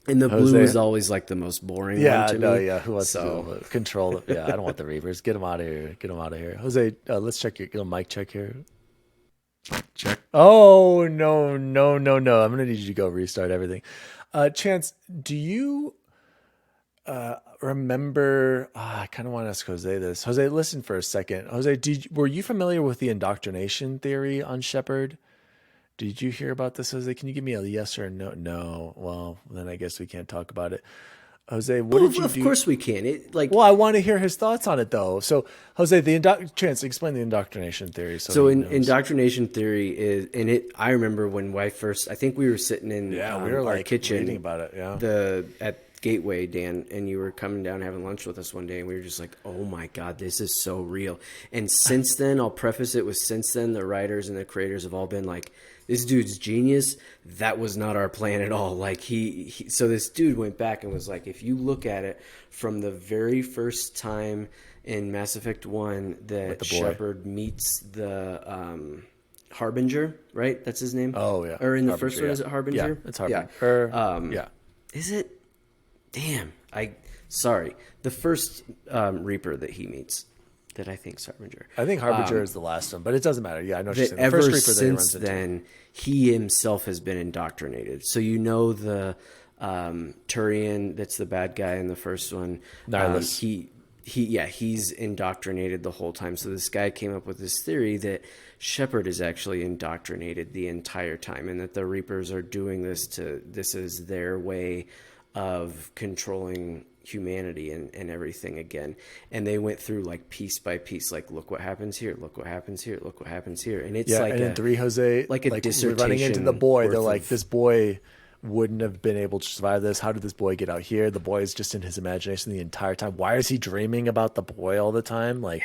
And the blue is always like the most boring one to me. Yeah, who wants to control it? Yeah, I don't want the Reapers. Get them out of here. Jose, let's check your mic check here. Check. Oh, no. I'm going to need you to go restart everything. Chance, do you... remember. I kind of want to ask Jose this. Jose, listen for a second. Jose, were you familiar with the indoctrination theory on Shepard? Did you hear about this, Jose? Can you give me a yes or a no? No. Well, then I guess we can't talk about it. Jose, what did you do? Of course we can. Well, I want to hear his thoughts on it, though. So, Jose, Chance, explain the indoctrination theory. So indoctrination theory is, and I remember when I think we were sitting in we were our kitchen reading about it. At Gateway, Dan, and you were coming down having lunch with us one day, and we were just like, oh my God, this is so real. And since then, I'll preface it with since then, the writers and the creators have all been like, this dude's genius. That was not our plan at all. Like so this dude went back and was like, if you look at it from the very first time in Mass Effect 1 that Shepard meets the Harbinger, right? That's his name? Oh, yeah. Or in the first one, is it Harbinger? Yeah, it's Harbinger. Yeah. Is it? Damn. Sorry. The first Reaper that he meets. That I think Harbinger. I think Harbinger is the last one, but it doesn't matter. Yeah, I know what you're saying. The ever first Reaper that he runs since into. then, he himself has been indoctrinated. So you know the Turian that's the bad guy in the first one. Nihilus. He's indoctrinated the whole time. So this guy came up with this theory that Shepard is actually indoctrinated the entire time, and that the Reapers are doing this is their way of controlling humanity and everything again. And they went through like piece by piece, like, look what happens here, look what happens here, look what happens here. And it's like and in 3, Jose, like a dissertation running into the boy. They're like, of, this boy wouldn't have been able to survive this. How did this boy get out here? The boy is just in his imagination the entire time. Why is he dreaming about the boy all the time? Like,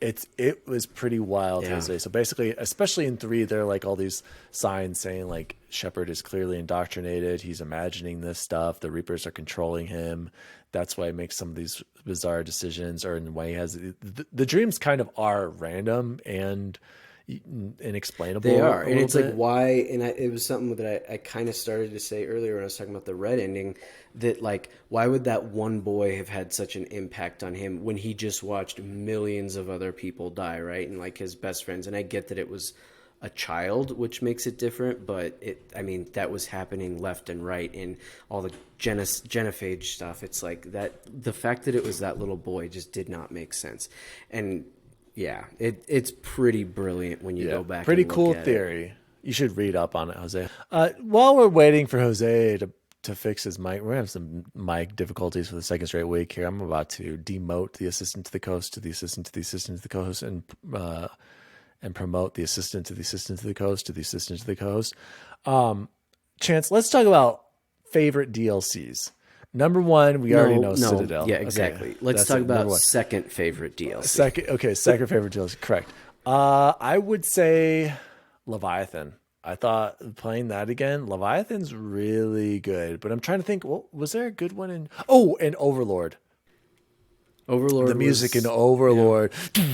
it was pretty wild, Jose. So basically, especially in 3, there are like all these signs saying like Shepard is clearly indoctrinated. He's imagining this stuff. The Reapers are controlling him. That's why he makes some of these bizarre decisions, or in why he has the dreams kind of are random and inexplainable. They are, and it's like why. And it was something that I kind of started to say earlier when I was talking about the Red ending. That like, why would that one boy have had such an impact on him when he just watched millions of other people die, right? And like his best friends. And I get that it was a child, which makes it different, but that was happening left and right in all the genophage stuff. It's like that, the fact that it was that little boy just did not make sense. And yeah, it's pretty brilliant when you go back. Pretty and look cool at theory. It. You should read up on it, Jose. While we're waiting for Jose to fix his mic, we're gonna have some mic difficulties for the second straight week here. I'm about to demote the assistant to the coast to the assistant to the assistant to the co-host, and promote the assistant to the assistant to the co-host to the assistant to the co-host. Chance, let's talk about favorite DLCs. Number 1, we already know Citadel. Yeah, exactly. Okay, let's talk about second favorite DLC. Second favorite DLC. Correct. I would say Leviathan. I thought playing that again, Leviathan's really good. But I'm trying to think, was there a good one in... Oh, and Overlord. The music in Overlord. Yeah.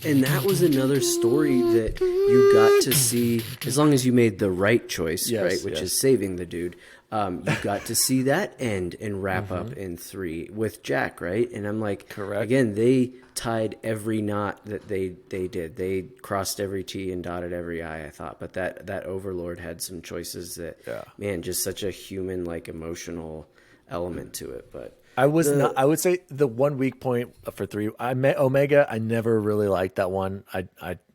And that was another story that you got to see, as long as you made the right choice, right, which is saving the dude. You got to see that end and wrap up in 3 with Jack, right? And I'm like, correct. Again, they tied every knot that they did. They crossed every T and dotted every I thought. But that Overlord had some choices that, man, just such a human, like, emotional element to it. But I would say the one weak point for 3, Omega, I never really liked that one.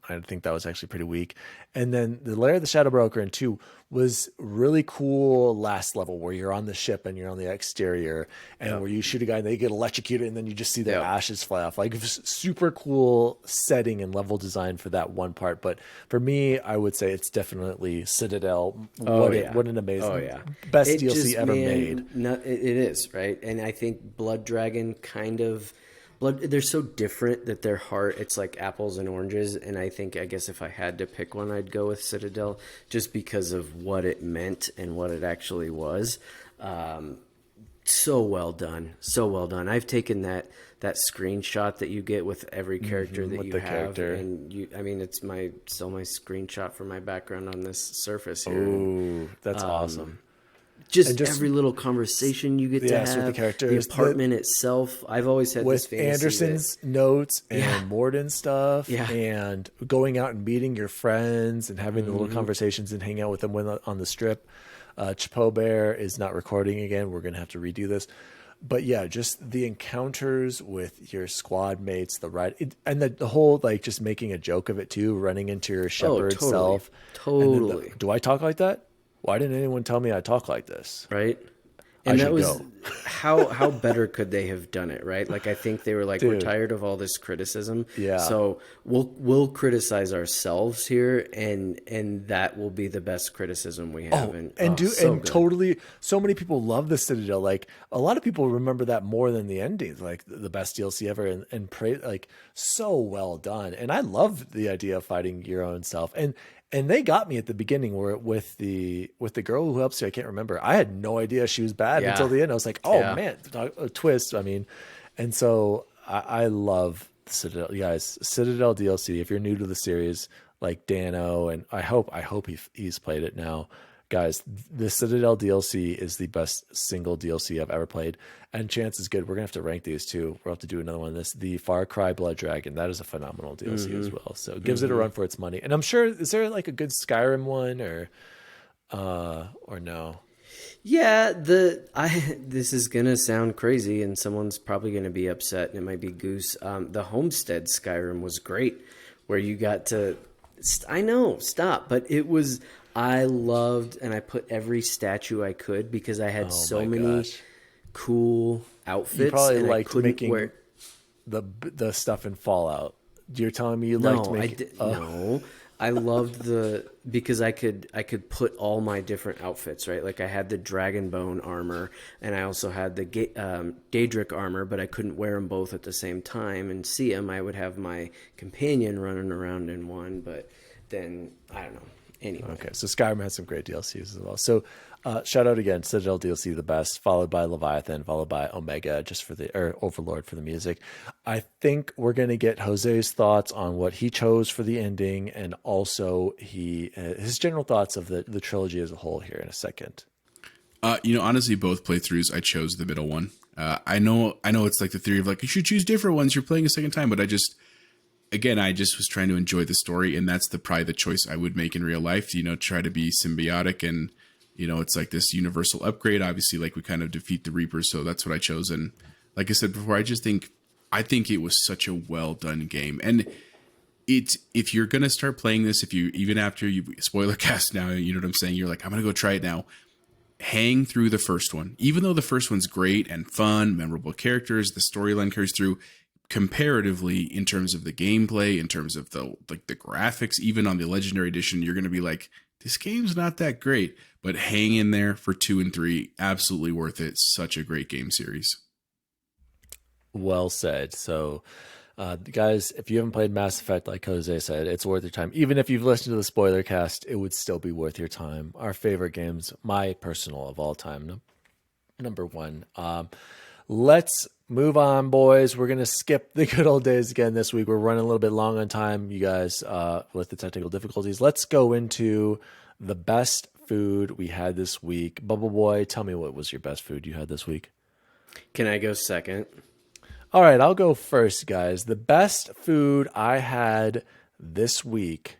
I think that was actually pretty weak. And then the Lair of the Shadow Broker in 2 was really cool last level, where you're on the ship and you're on the exterior, and where you shoot a guy and they get electrocuted and then you just see their ashes fly off. Like, super cool setting and level design for that one part. But for me, I would say it's definitely Citadel. What an amazing best DLC ever made. It is, right? And I think Blood Dragon kind of... they're so different that their heart, it's like apples and oranges. And I guess if I had to pick one, I'd go with Citadel, just because of what it meant and what it actually was. So well done. I've taken that screenshot that you get with every character that you have. And it's still my screenshot for my background on this Surface here. Ooh, that's awesome. Just every little conversation you get to have, with the characters, the apartment itself. I've always had with this fantasy Anderson's notes and Morden's stuff, and going out and meeting your friends and having the little conversations and hang out with them on the strip. Chapeau Bear is not recording again. We're gonna have to redo this. But yeah, just the encounters with your squad mates, and the whole like just making a joke of it too, running into your shepherd totally. self. Totally. Do I talk like that? Why didn't anyone tell me I talk like this? Right. I And that should was go. how better could they have done it, right? Like I think they were like, we're Dude. tired of all this criticism. Yeah. So we'll criticize ourselves here, and that will be the best criticism we have. So good. Totally, so many people love the Citadel. Like a lot of people remember that more than the endings, like the best DLC ever, and pray like so well done. And I love the idea of fighting your own self. And they got me at the beginning where with the girl who helps you. I can't remember. I had no idea she was bad Yeah. until the end. I was like, oh Yeah. man, a twist. I mean, and so I love Citadel. You guys, Citadel DLC. If you're new to the series, like Dano, and I hope he's played it now. Guys, the Citadel DLC is the best single DLC I've ever played. And chance is good. We're going to have to rank these too. We'll have to do another one. The Far Cry Blood Dragon, that is a phenomenal DLC as well. So it gives it a run for its money. And I'm sure, is there like a good Skyrim one or no? Yeah, this is gonna sound crazy, and someone's probably gonna be upset, and it might be Goose. The Homestead Skyrim was great, where you got to. I know, stop, but it was. I loved, and I put every statue I could because I had so many cool outfits. You probably and liked I couldn't making wear... the stuff in Fallout. You're telling me you liked making? No, I loved because I could put all my different outfits, right? Like I had the Dragonbone armor, and I also had the Daedric armor, but I couldn't wear them both at the same time and see them. I would have my companion running around in one, but then I don't know. Anyway. Okay, so Skyrim has some great DLCs as well. So shout out again, Citadel DLC, the best, followed by Leviathan, followed by Omega, or Overlord for the music. I think we're going to get Jose's thoughts on what he chose for the ending, and also his general thoughts of the trilogy as a whole here in a second. Honestly, both playthroughs, I chose the middle one. I know it's like the theory of like, you should choose different ones. You're playing a second time, but I just was trying to enjoy the story, and that's probably the choice I would make in real life. Try to be symbiotic, and it's like this universal upgrade. Obviously, like we kind of defeat the Reapers, so that's what I chose. And like I said before, I think it was such a well done game. And if you're gonna start playing this, even after you spoiler cast now, you know what I'm saying. You're like, I'm gonna go try it now. Hang through the first one, even though the first one's great and fun, memorable characters, the storyline carries through. Comparatively, in terms of the gameplay, in terms of the graphics, even on the Legendary Edition, you're going to be like, this game's not that great. But hang in there for 2 and 3. Absolutely worth it. Such a great game series. Well said. So, guys, if you haven't played Mass Effect, like Jose said, it's worth your time. Even if you've listened to the spoiler cast, it would still be worth your time. Our favorite games, my personal of all time, number one. Let's move on, boys. We're going to skip the good old days again this week. We're running a little bit long on time, you guys, with the technical difficulties. Let's go into the best food we had this week. BubbleBoy, tell me what was your best food you had this week? Can I go second? All right, I'll go first, guys. The best food I had this week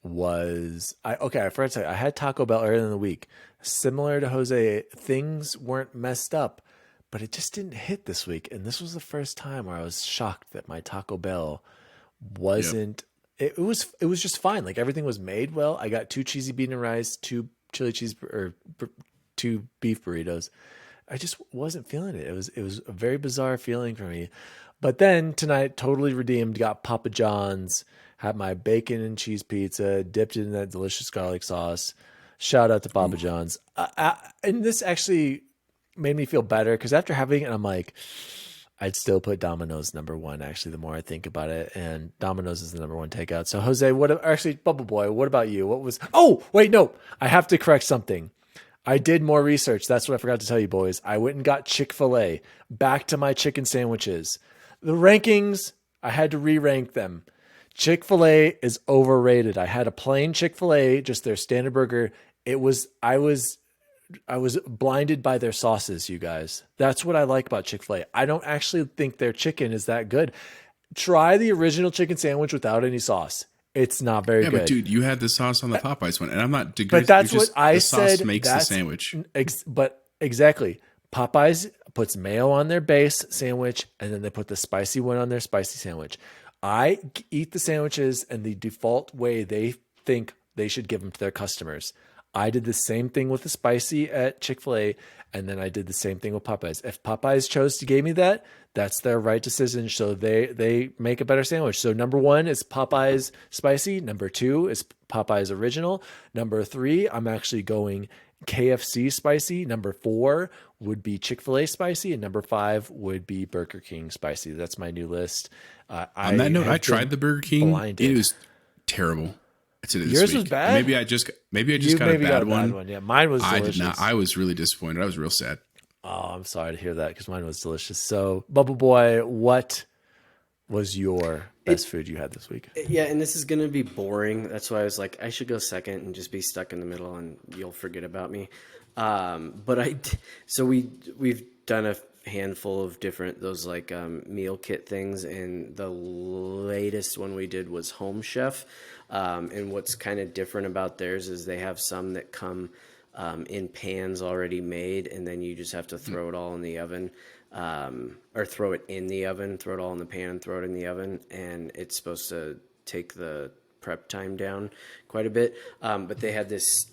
was... I forgot to say, I had Taco Bell earlier in the week. Similar to Jose, things weren't messed up, but it just didn't hit this week. And this was the first time where I was shocked that my Taco Bell wasn't. Yep. It was just fine. Like everything was made well. I got 2 cheesy bean and rice, 2 chili cheese or 2 beef burritos. I just wasn't feeling it. It was a very bizarre feeling for me. But then tonight, totally redeemed. Got Papa John's. Had my bacon and cheese pizza. Dipped it in that delicious garlic sauce. Shout out to Papa John's. And this actually made me feel better because after having it, I'm like, I'd still put Domino's number one, actually, the more I think about it. And Domino's is the number one takeout. So, Jose, BubbleBoy, what about you? Oh, wait, no. I have to correct something. I did more research. That's what I forgot to tell you, boys. I went and got Chick-fil-A. Back to my chicken sandwiches. The rankings, I had to re-rank them. Chick-fil-A is overrated. I had a plain Chick-fil-A, just their standard burger. I was blinded by their sauces, you guys. That's what I like about Chick-fil-A. I don't actually think their chicken is that good. Try the original chicken sandwich without any sauce. It's not very Yeah, good. but dude, you had the sauce on the Popeyes one, and I'm not. But that's what I the said. Sauce makes the sandwich. But exactly, Popeyes puts mayo on their base sandwich, and then they put the spicy one on their spicy sandwich. I eat the sandwiches in the default way they think they should give them to their customers. I did the same thing with the spicy at Chick-fil-A, and then I did the same thing with Popeyes. If Popeyes chose to give me that, that's their right decision. So they make a better sandwich. So number 1 is Popeyes spicy. Number 2 is Popeyes original. Number 3, I'm actually going KFC spicy. Number 4 would be Chick-fil-A spicy, and number 5 would be Burger King spicy. That's my new list. On that note, I tried the Burger King. Blinded. It was terrible. Yours was bad. Maybe I just got a bad one. Yeah, mine was delicious. I did not. I was really disappointed. I was real sad. Oh, I'm sorry to hear that because mine was delicious. So, BubbleBoy, what was your best food you had this week? Yeah, and this is going to be boring. That's why I was like, I should go second and just be stuck in the middle, and you'll forget about me. So we've done a handful of different those like meal kit things, and the latest one we did was Home Chef. And what's kind of different about theirs is they have some that come in pans already made, and then you just have to throw it all in the oven, or throw it in the oven, throw it all in the pan, throw it in the oven, and it's supposed to take the prep time down quite a bit. But they had this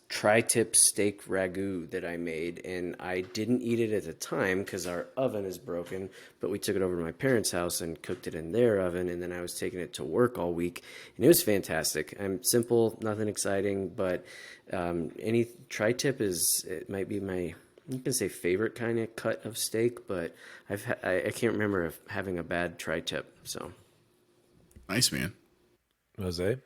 tri-tip steak ragu that I made, and I didn't eat it at the time because our oven is broken, but we took it over to my parents' house and cooked it in their oven, and then I was taking it to work all week, and it was fantastic. I'm simple, nothing exciting, but any tri-tip it might be my, you can say favorite kind of cut of steak, but I can't remember of having a bad tri-tip, so. Nice, man. Jose?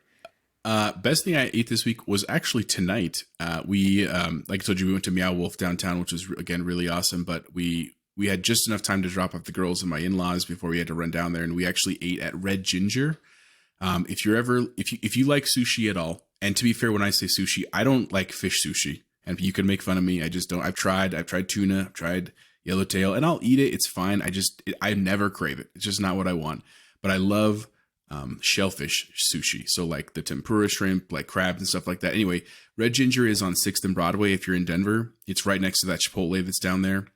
Best thing I ate this week was actually tonight. We, like I told you, we went to Meow Wolf downtown, which was again really awesome. But we had just enough time to drop off the girls and my in-laws before we had to run down there, and we actually ate at Red Ginger. If you like sushi at all, and to be fair, when I say sushi, I don't like fish sushi, and you can make fun of me. I just don't. I've tried tuna, I've tried yellowtail, and I'll eat it. It's fine. I never crave it. It's just not what I want. But I love shellfish sushi, so like the tempura shrimp, like crab and stuff like that. Anyway, Red Ginger is on 6th and Broadway if you're in Denver. It's right next to that Chipotle that's down there.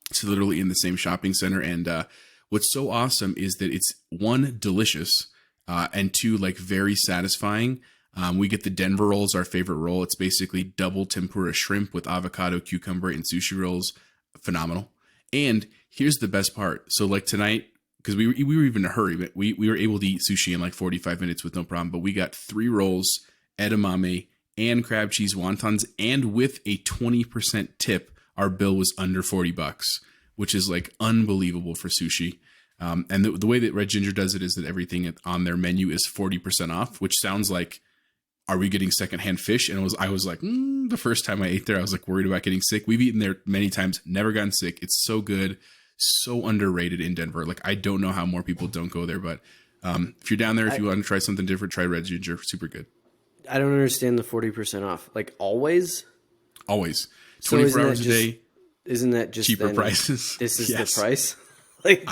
It's literally in the same shopping center, and what's so awesome is that it's 1, delicious, and 2, like very satisfying. We get the Denver rolls, our favorite roll. It's basically double tempura shrimp with avocado, cucumber, and sushi rolls. Phenomenal. And here's the best part. So like tonight, because we were even in a hurry, but we were able to eat sushi in like 45 minutes with no problem. But we got 3 rolls, edamame, and crab cheese wontons, and with a 20% tip, our bill was under $40, which is like unbelievable for sushi. And the way that Red Ginger does it is that everything on their menu is 40% off, which sounds like, are we getting secondhand fish? And I was like, the first time I ate there, I was like worried about getting sick. We've eaten there many times, never gotten sick. It's so good. So underrated in Denver. Like, I don't know how more people don't go there, but if you're down there, if you want to try something different, try Red Ginger. Super good. I don't understand the 40% off. Like always? Always. So 24 hours a day. Isn't that just cheaper prices? This is the price? Like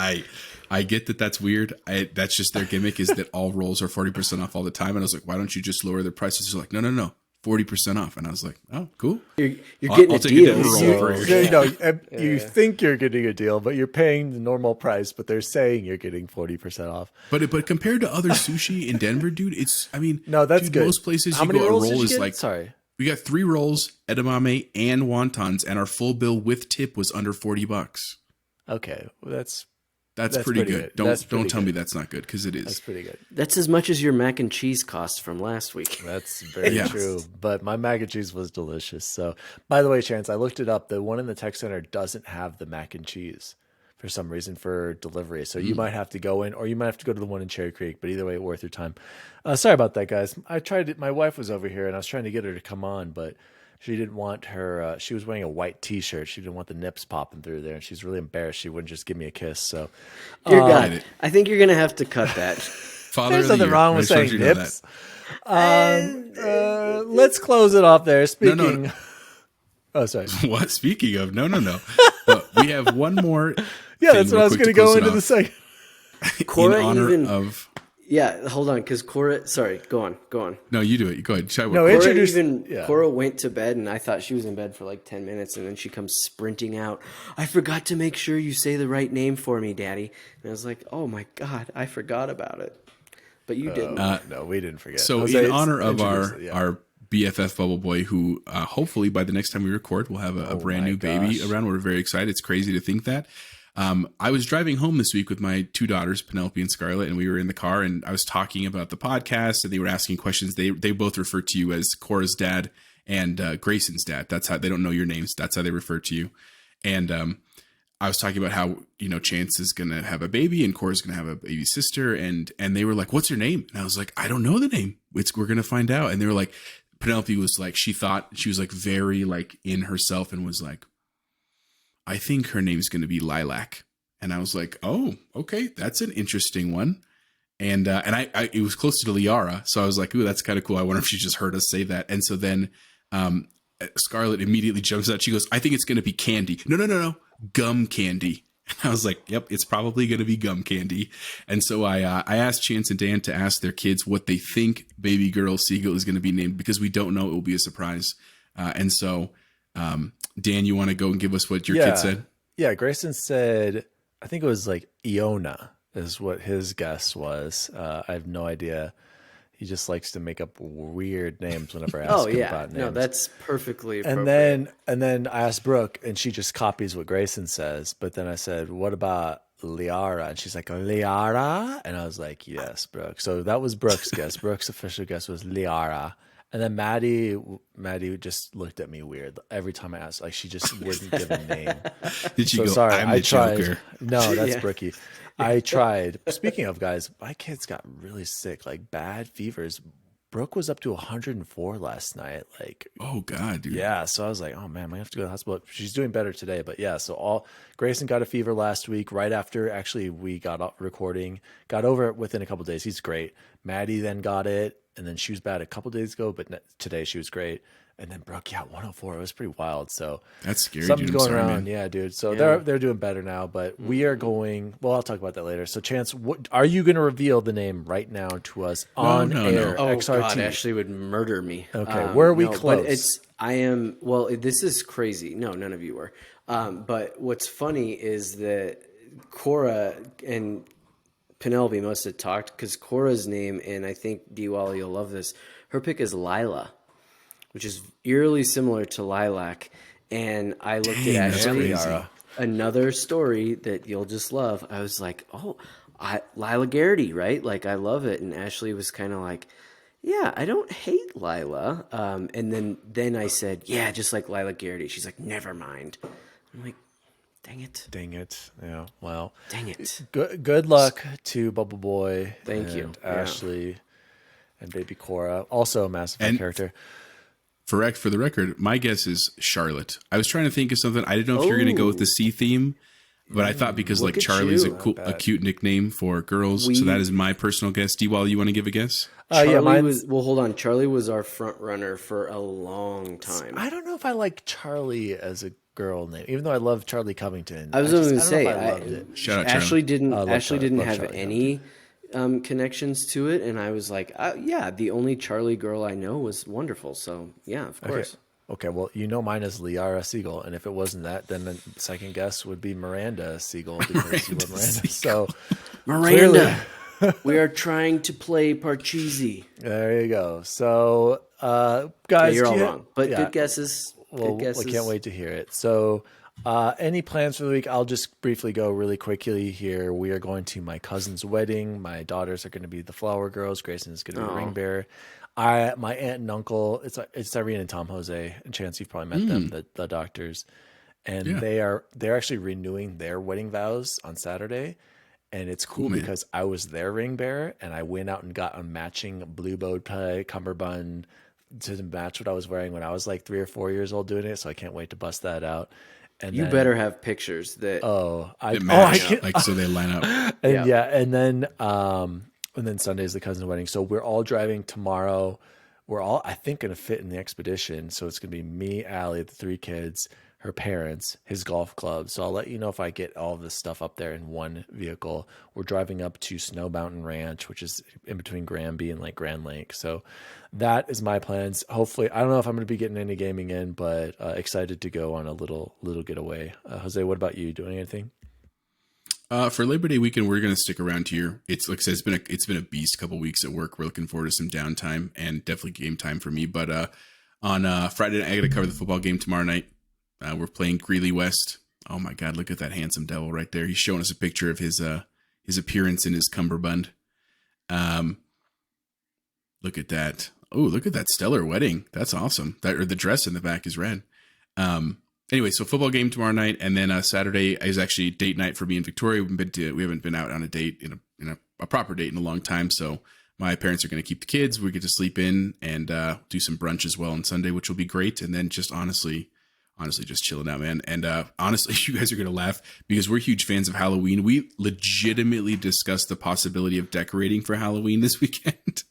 I get that that's weird. That's just their gimmick is that all rolls are 40% off all the time. And I was like, why don't you just lower their prices? They're like, no. 40% off, and I was like, "Oh, cool." You're getting a deal. You think you're getting a deal, but you're paying the normal price. But they're saying you're getting 40% off. But compared to other sushi in Denver, dude, no, that's good. Most places, how many go, rolls a roll did you is get? like, sorry, we got 3 rolls, edamame, and wontons, and our full bill with tip was under $40. Okay, well, that's pretty good. Don't tell me that's not good, because it is. That's pretty good. That's as much as your mac and cheese cost from last week. That's very true. But my mac and cheese was delicious. So, by the way, Chance, I looked it up. The one in the tech center doesn't have the mac and cheese for some reason for delivery. So you might have to go in, or you might have to go to the one in Cherry Creek. But either way, worth your time. Sorry about that, guys. I tried it. My wife was over here, and I was trying to get her to come on, but she didn't want her. She was wearing a white T-shirt. She didn't want the nips popping through there, and she's really embarrassed. She wouldn't just give me a kiss. So, dear God, I think you're gonna have to cut that. There's nothing wrong with saying nips. Let's close it off there. Speaking. No. Oh, sorry. What? Speaking of, no. But we have one more. Yeah, that's what I was going to go into the second. Cora Yeah, hold on, because Cora. Sorry, go on. No, you do it. Go ahead. No, Cora introduce. Cora went to bed, and I thought she was in bed for like 10 minutes, and then she comes sprinting out. I forgot to make sure you say the right name for me, Daddy. And I was like, oh my God, I forgot about it. But you didn't. No, we didn't forget. So Jose, in honor of introduce it, our BFF BubbleBoy, who hopefully by the next time we record, we'll have a brand my new baby gosh. around. We're very excited. It's crazy to think that. I was driving home this week with my two daughters, Penelope and Scarlett, and we were in the car, and I was talking about the podcast, and they were asking questions. They both refer to you as Cora's dad and Grayson's dad. That's how they don't know your names. That's how they refer to you. And I was talking about how, Chance is going to have a baby and Cora's going to have a baby sister. And they were like, what's her name? And I was like, I don't know the name. We're going to find out. And they were like, Penelope was like, she was like very like in herself and was like, I think her name's going to be Lilac. And I was like, oh, okay. That's an interesting one. And I it was closer to Liara. So I was like, ooh, that's kind of cool. I wonder if she just heard us say that. And so then, Scarlett immediately jumps out. She goes, I think it's going to be Candy. No. Gum Candy. And I was like, yep, it's probably going to be Gum Candy. And so I asked Chance and Dan to ask their kids what they think baby girl Seagull is going to be named, because we don't know. It will be a surprise. And so, Dan, you want to go and give us what your kid said? Yeah, Grayson said, I think it was like Iona is what his guess was. I have no idea. He just likes to make up weird names whenever I ask him about names. No, that's perfectly appropriate. And then I asked Brooke, and she just copies what Grayson says. But then I said, what about Liara? And she's like, Liara? And I was like, yes, Brooke. So that was Brooke's guess. Brooke's official guess was Liara. And then Maddie just looked at me weird every time I asked. Like, she just wouldn't give a name. Did she So go, sorry, I'm I the tried. Joker? No, that's Brookie. I tried. Speaking of guys, my kids got really sick, like bad fevers. Brooke was up to 104 last night. Like, Oh, God, dude. yeah. So I was like, oh man, I have to go to the hospital. She's doing better today. But yeah, so Grayson got a fever last week, right after actually we got up recording, got over it within a couple of days. He's great. Maddie then got it, and then she was bad a couple of days ago, but today she was great. And then Brooke, 104. It was pretty wild. So That's scary, something's dude. I'm going sorry, around. man. Yeah, dude. So they're doing better now, but we are going. Well, I'll talk about that later. So, Chance, what are you going to reveal the name right now to us on air? Oh XRT. God, Ashley would murder me. Okay, where are we no, close? But I am. Well, this is crazy. No, none of you were. But what's funny is that Cora and Penelope must have talked, because Cora's name, and I think Diwali, you'll love this. Her pick is Lila, which is eerily similar to Lilac. And I looked at that's Ashley, crazy. another story that you'll just love. I was like, oh, Lila Garrity, right? Like, I love it. And Ashley was kind of like, yeah, I don't hate Lila. And then I said, yeah, just like Lila Garrity. She's like, never mind. I'm like, dang it. Dang it. Yeah. Well, Dang it. good luck to BubbleBoy. Thank you. And Yeah. Ashley and baby Cora, also a Mass Effect character. For the record, my guess is Charlotte. I was trying to think of something. I didn't know if you're going to go with the C theme, but I thought because Look like at Charlie's you. a cute nickname for girls, so that is my personal guess. D-Wall, you want to give a guess? Charlie was, well, hold on. Charlie was our front runner for a long time. I don't know if I like Charlie as a girl name, even though I love Charlie Covington. I was going to don't know say, if I loved it. Shout out Ashley didn't. love Ashley Charlie. didn't Love have Charlie any connections to it, and I was like, yeah, the only Charlie girl I know was wonderful. So yeah, of course. Okay, well, mine is Liara Siegel, and if it wasn't that, then the second guess would be Miranda Siegel, because you love Miranda. So Miranda, we are trying to play Parcheesi. there you go. So, Yeah, guys, you're all wrong, but yeah. good guesses. Well, Good guesses. I can't wait to hear it. So, any plans for the week? I'll just briefly go really quickly here. We are going to my cousin's wedding. My daughters are going to be the flower girls. Grayson is going to be the ring bearer. My aunt and uncle, it's Irene and Tom Jose, and Chance, you've probably met them, the doctors, and they're actually renewing their wedding vows on Saturday. And it's cool because I was their ring bearer, and I went out and got a matching blue bow tie cummerbund to match what I was wearing when I was like 3 or 4 years old doing it. So I can't wait to bust that out. And You then, better have pictures that. It match, like so they line up. and and then Sunday's the cousin's wedding. So we're all driving tomorrow. We're all, I think, going to fit in the expedition. So it's going to be me, Allie, the 3 kids. her parents, his golf club. So I'll let you know if I get all of this stuff up there in one vehicle. We're driving up to Snow Mountain Ranch, which is in between Granby and like Grand Lake. So that is my plans. Hopefully, I don't know if I'm going to be getting any gaming in, but excited to go on a little getaway. Jose, what about you? Doing anything? For Labor Day weekend, we're gonna stick around here. It's like I said, it's been a beast couple weeks at work. We're looking forward to some downtime and definitely game time for me. But on Friday night, I got to cover the football game tomorrow night. We're playing Greeley West. Oh my God, look at that handsome devil right there. He's showing us a picture of his appearance in his cummerbund. Look at that. Oh, look at that stellar wedding. That's awesome. Or the dress in the back is red. Anyway, so football game tomorrow night, and then Saturday is actually date night for me and Victoria. We haven't been out on a date in a proper date in a long time. So my parents are going to keep the kids. We get to sleep in and do some brunch as well on Sunday, which will be great. And then just honestly just chilling out, man. And honestly, you guys are going to laugh because we're huge fans of Halloween. We legitimately discussed the possibility of decorating for Halloween this weekend.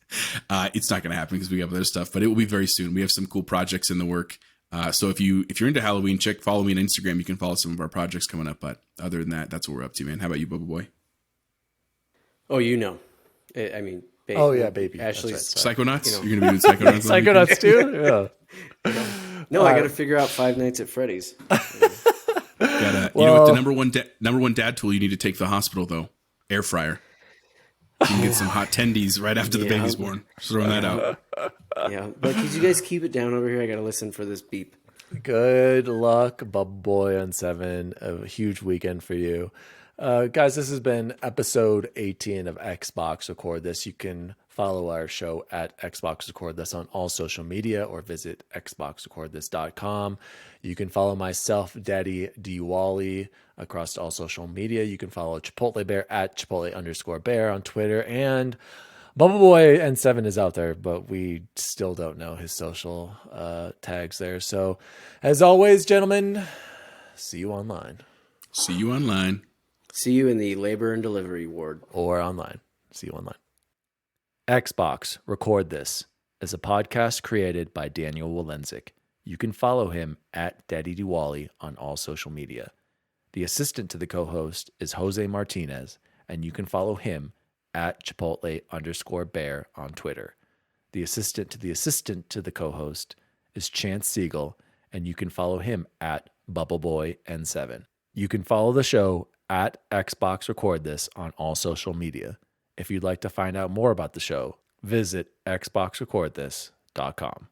It's not going to happen because we have other stuff, but it will be very soon. We have some cool projects in the work. So if you're into Halloween, follow me on Instagram. You can follow some of our projects coming up. But other than that, that's what we're up to, man. How about you, BubbleBoy? Oh, you know, I mean, baby. Oh yeah, baby. Ashley's Psychonauts? You know. You're going to be doing Psychonauts? Psychonauts too? Yeah. No, I got to figure out Five Nights at Freddy's. You know what? The number one dad tool you need to take to the hospital, though? Air fryer. You can get some hot tendies right after the baby's born. Just throwing that out. Yeah, but could you guys keep it down over here? I got to listen for this beep. Good luck, BubbleBoy on 7. A huge weekend for you. Guys, this has been episode 18 of Xbox Record This. You can follow our show at Xbox Record This on all social media or visit xboxrecordthis.com. You can follow myself, Daddy Diwali, across all social media. You can follow Chipotle Bear at Chipotle_Bear on Twitter. And BubbleBoy N7 is out there, but we still don't know his social tags there. So, as always, gentlemen, see you online. See you online. See you in the labor and delivery ward. Or online. See you online. Xbox Record This is a podcast created by Daniel Walenzik. You can follow him at Daddy Diwali on all social media. The assistant to the co-host is Jose Martinez, and you can follow him at Chipotle_Bear on Twitter. The assistant to the co-host is Chance Siegel, and you can follow him at BubbleBoy N7. You can follow the show at Xbox Record This on all social media. If you'd like to find out more about the show, visit xboxrecordthis.com.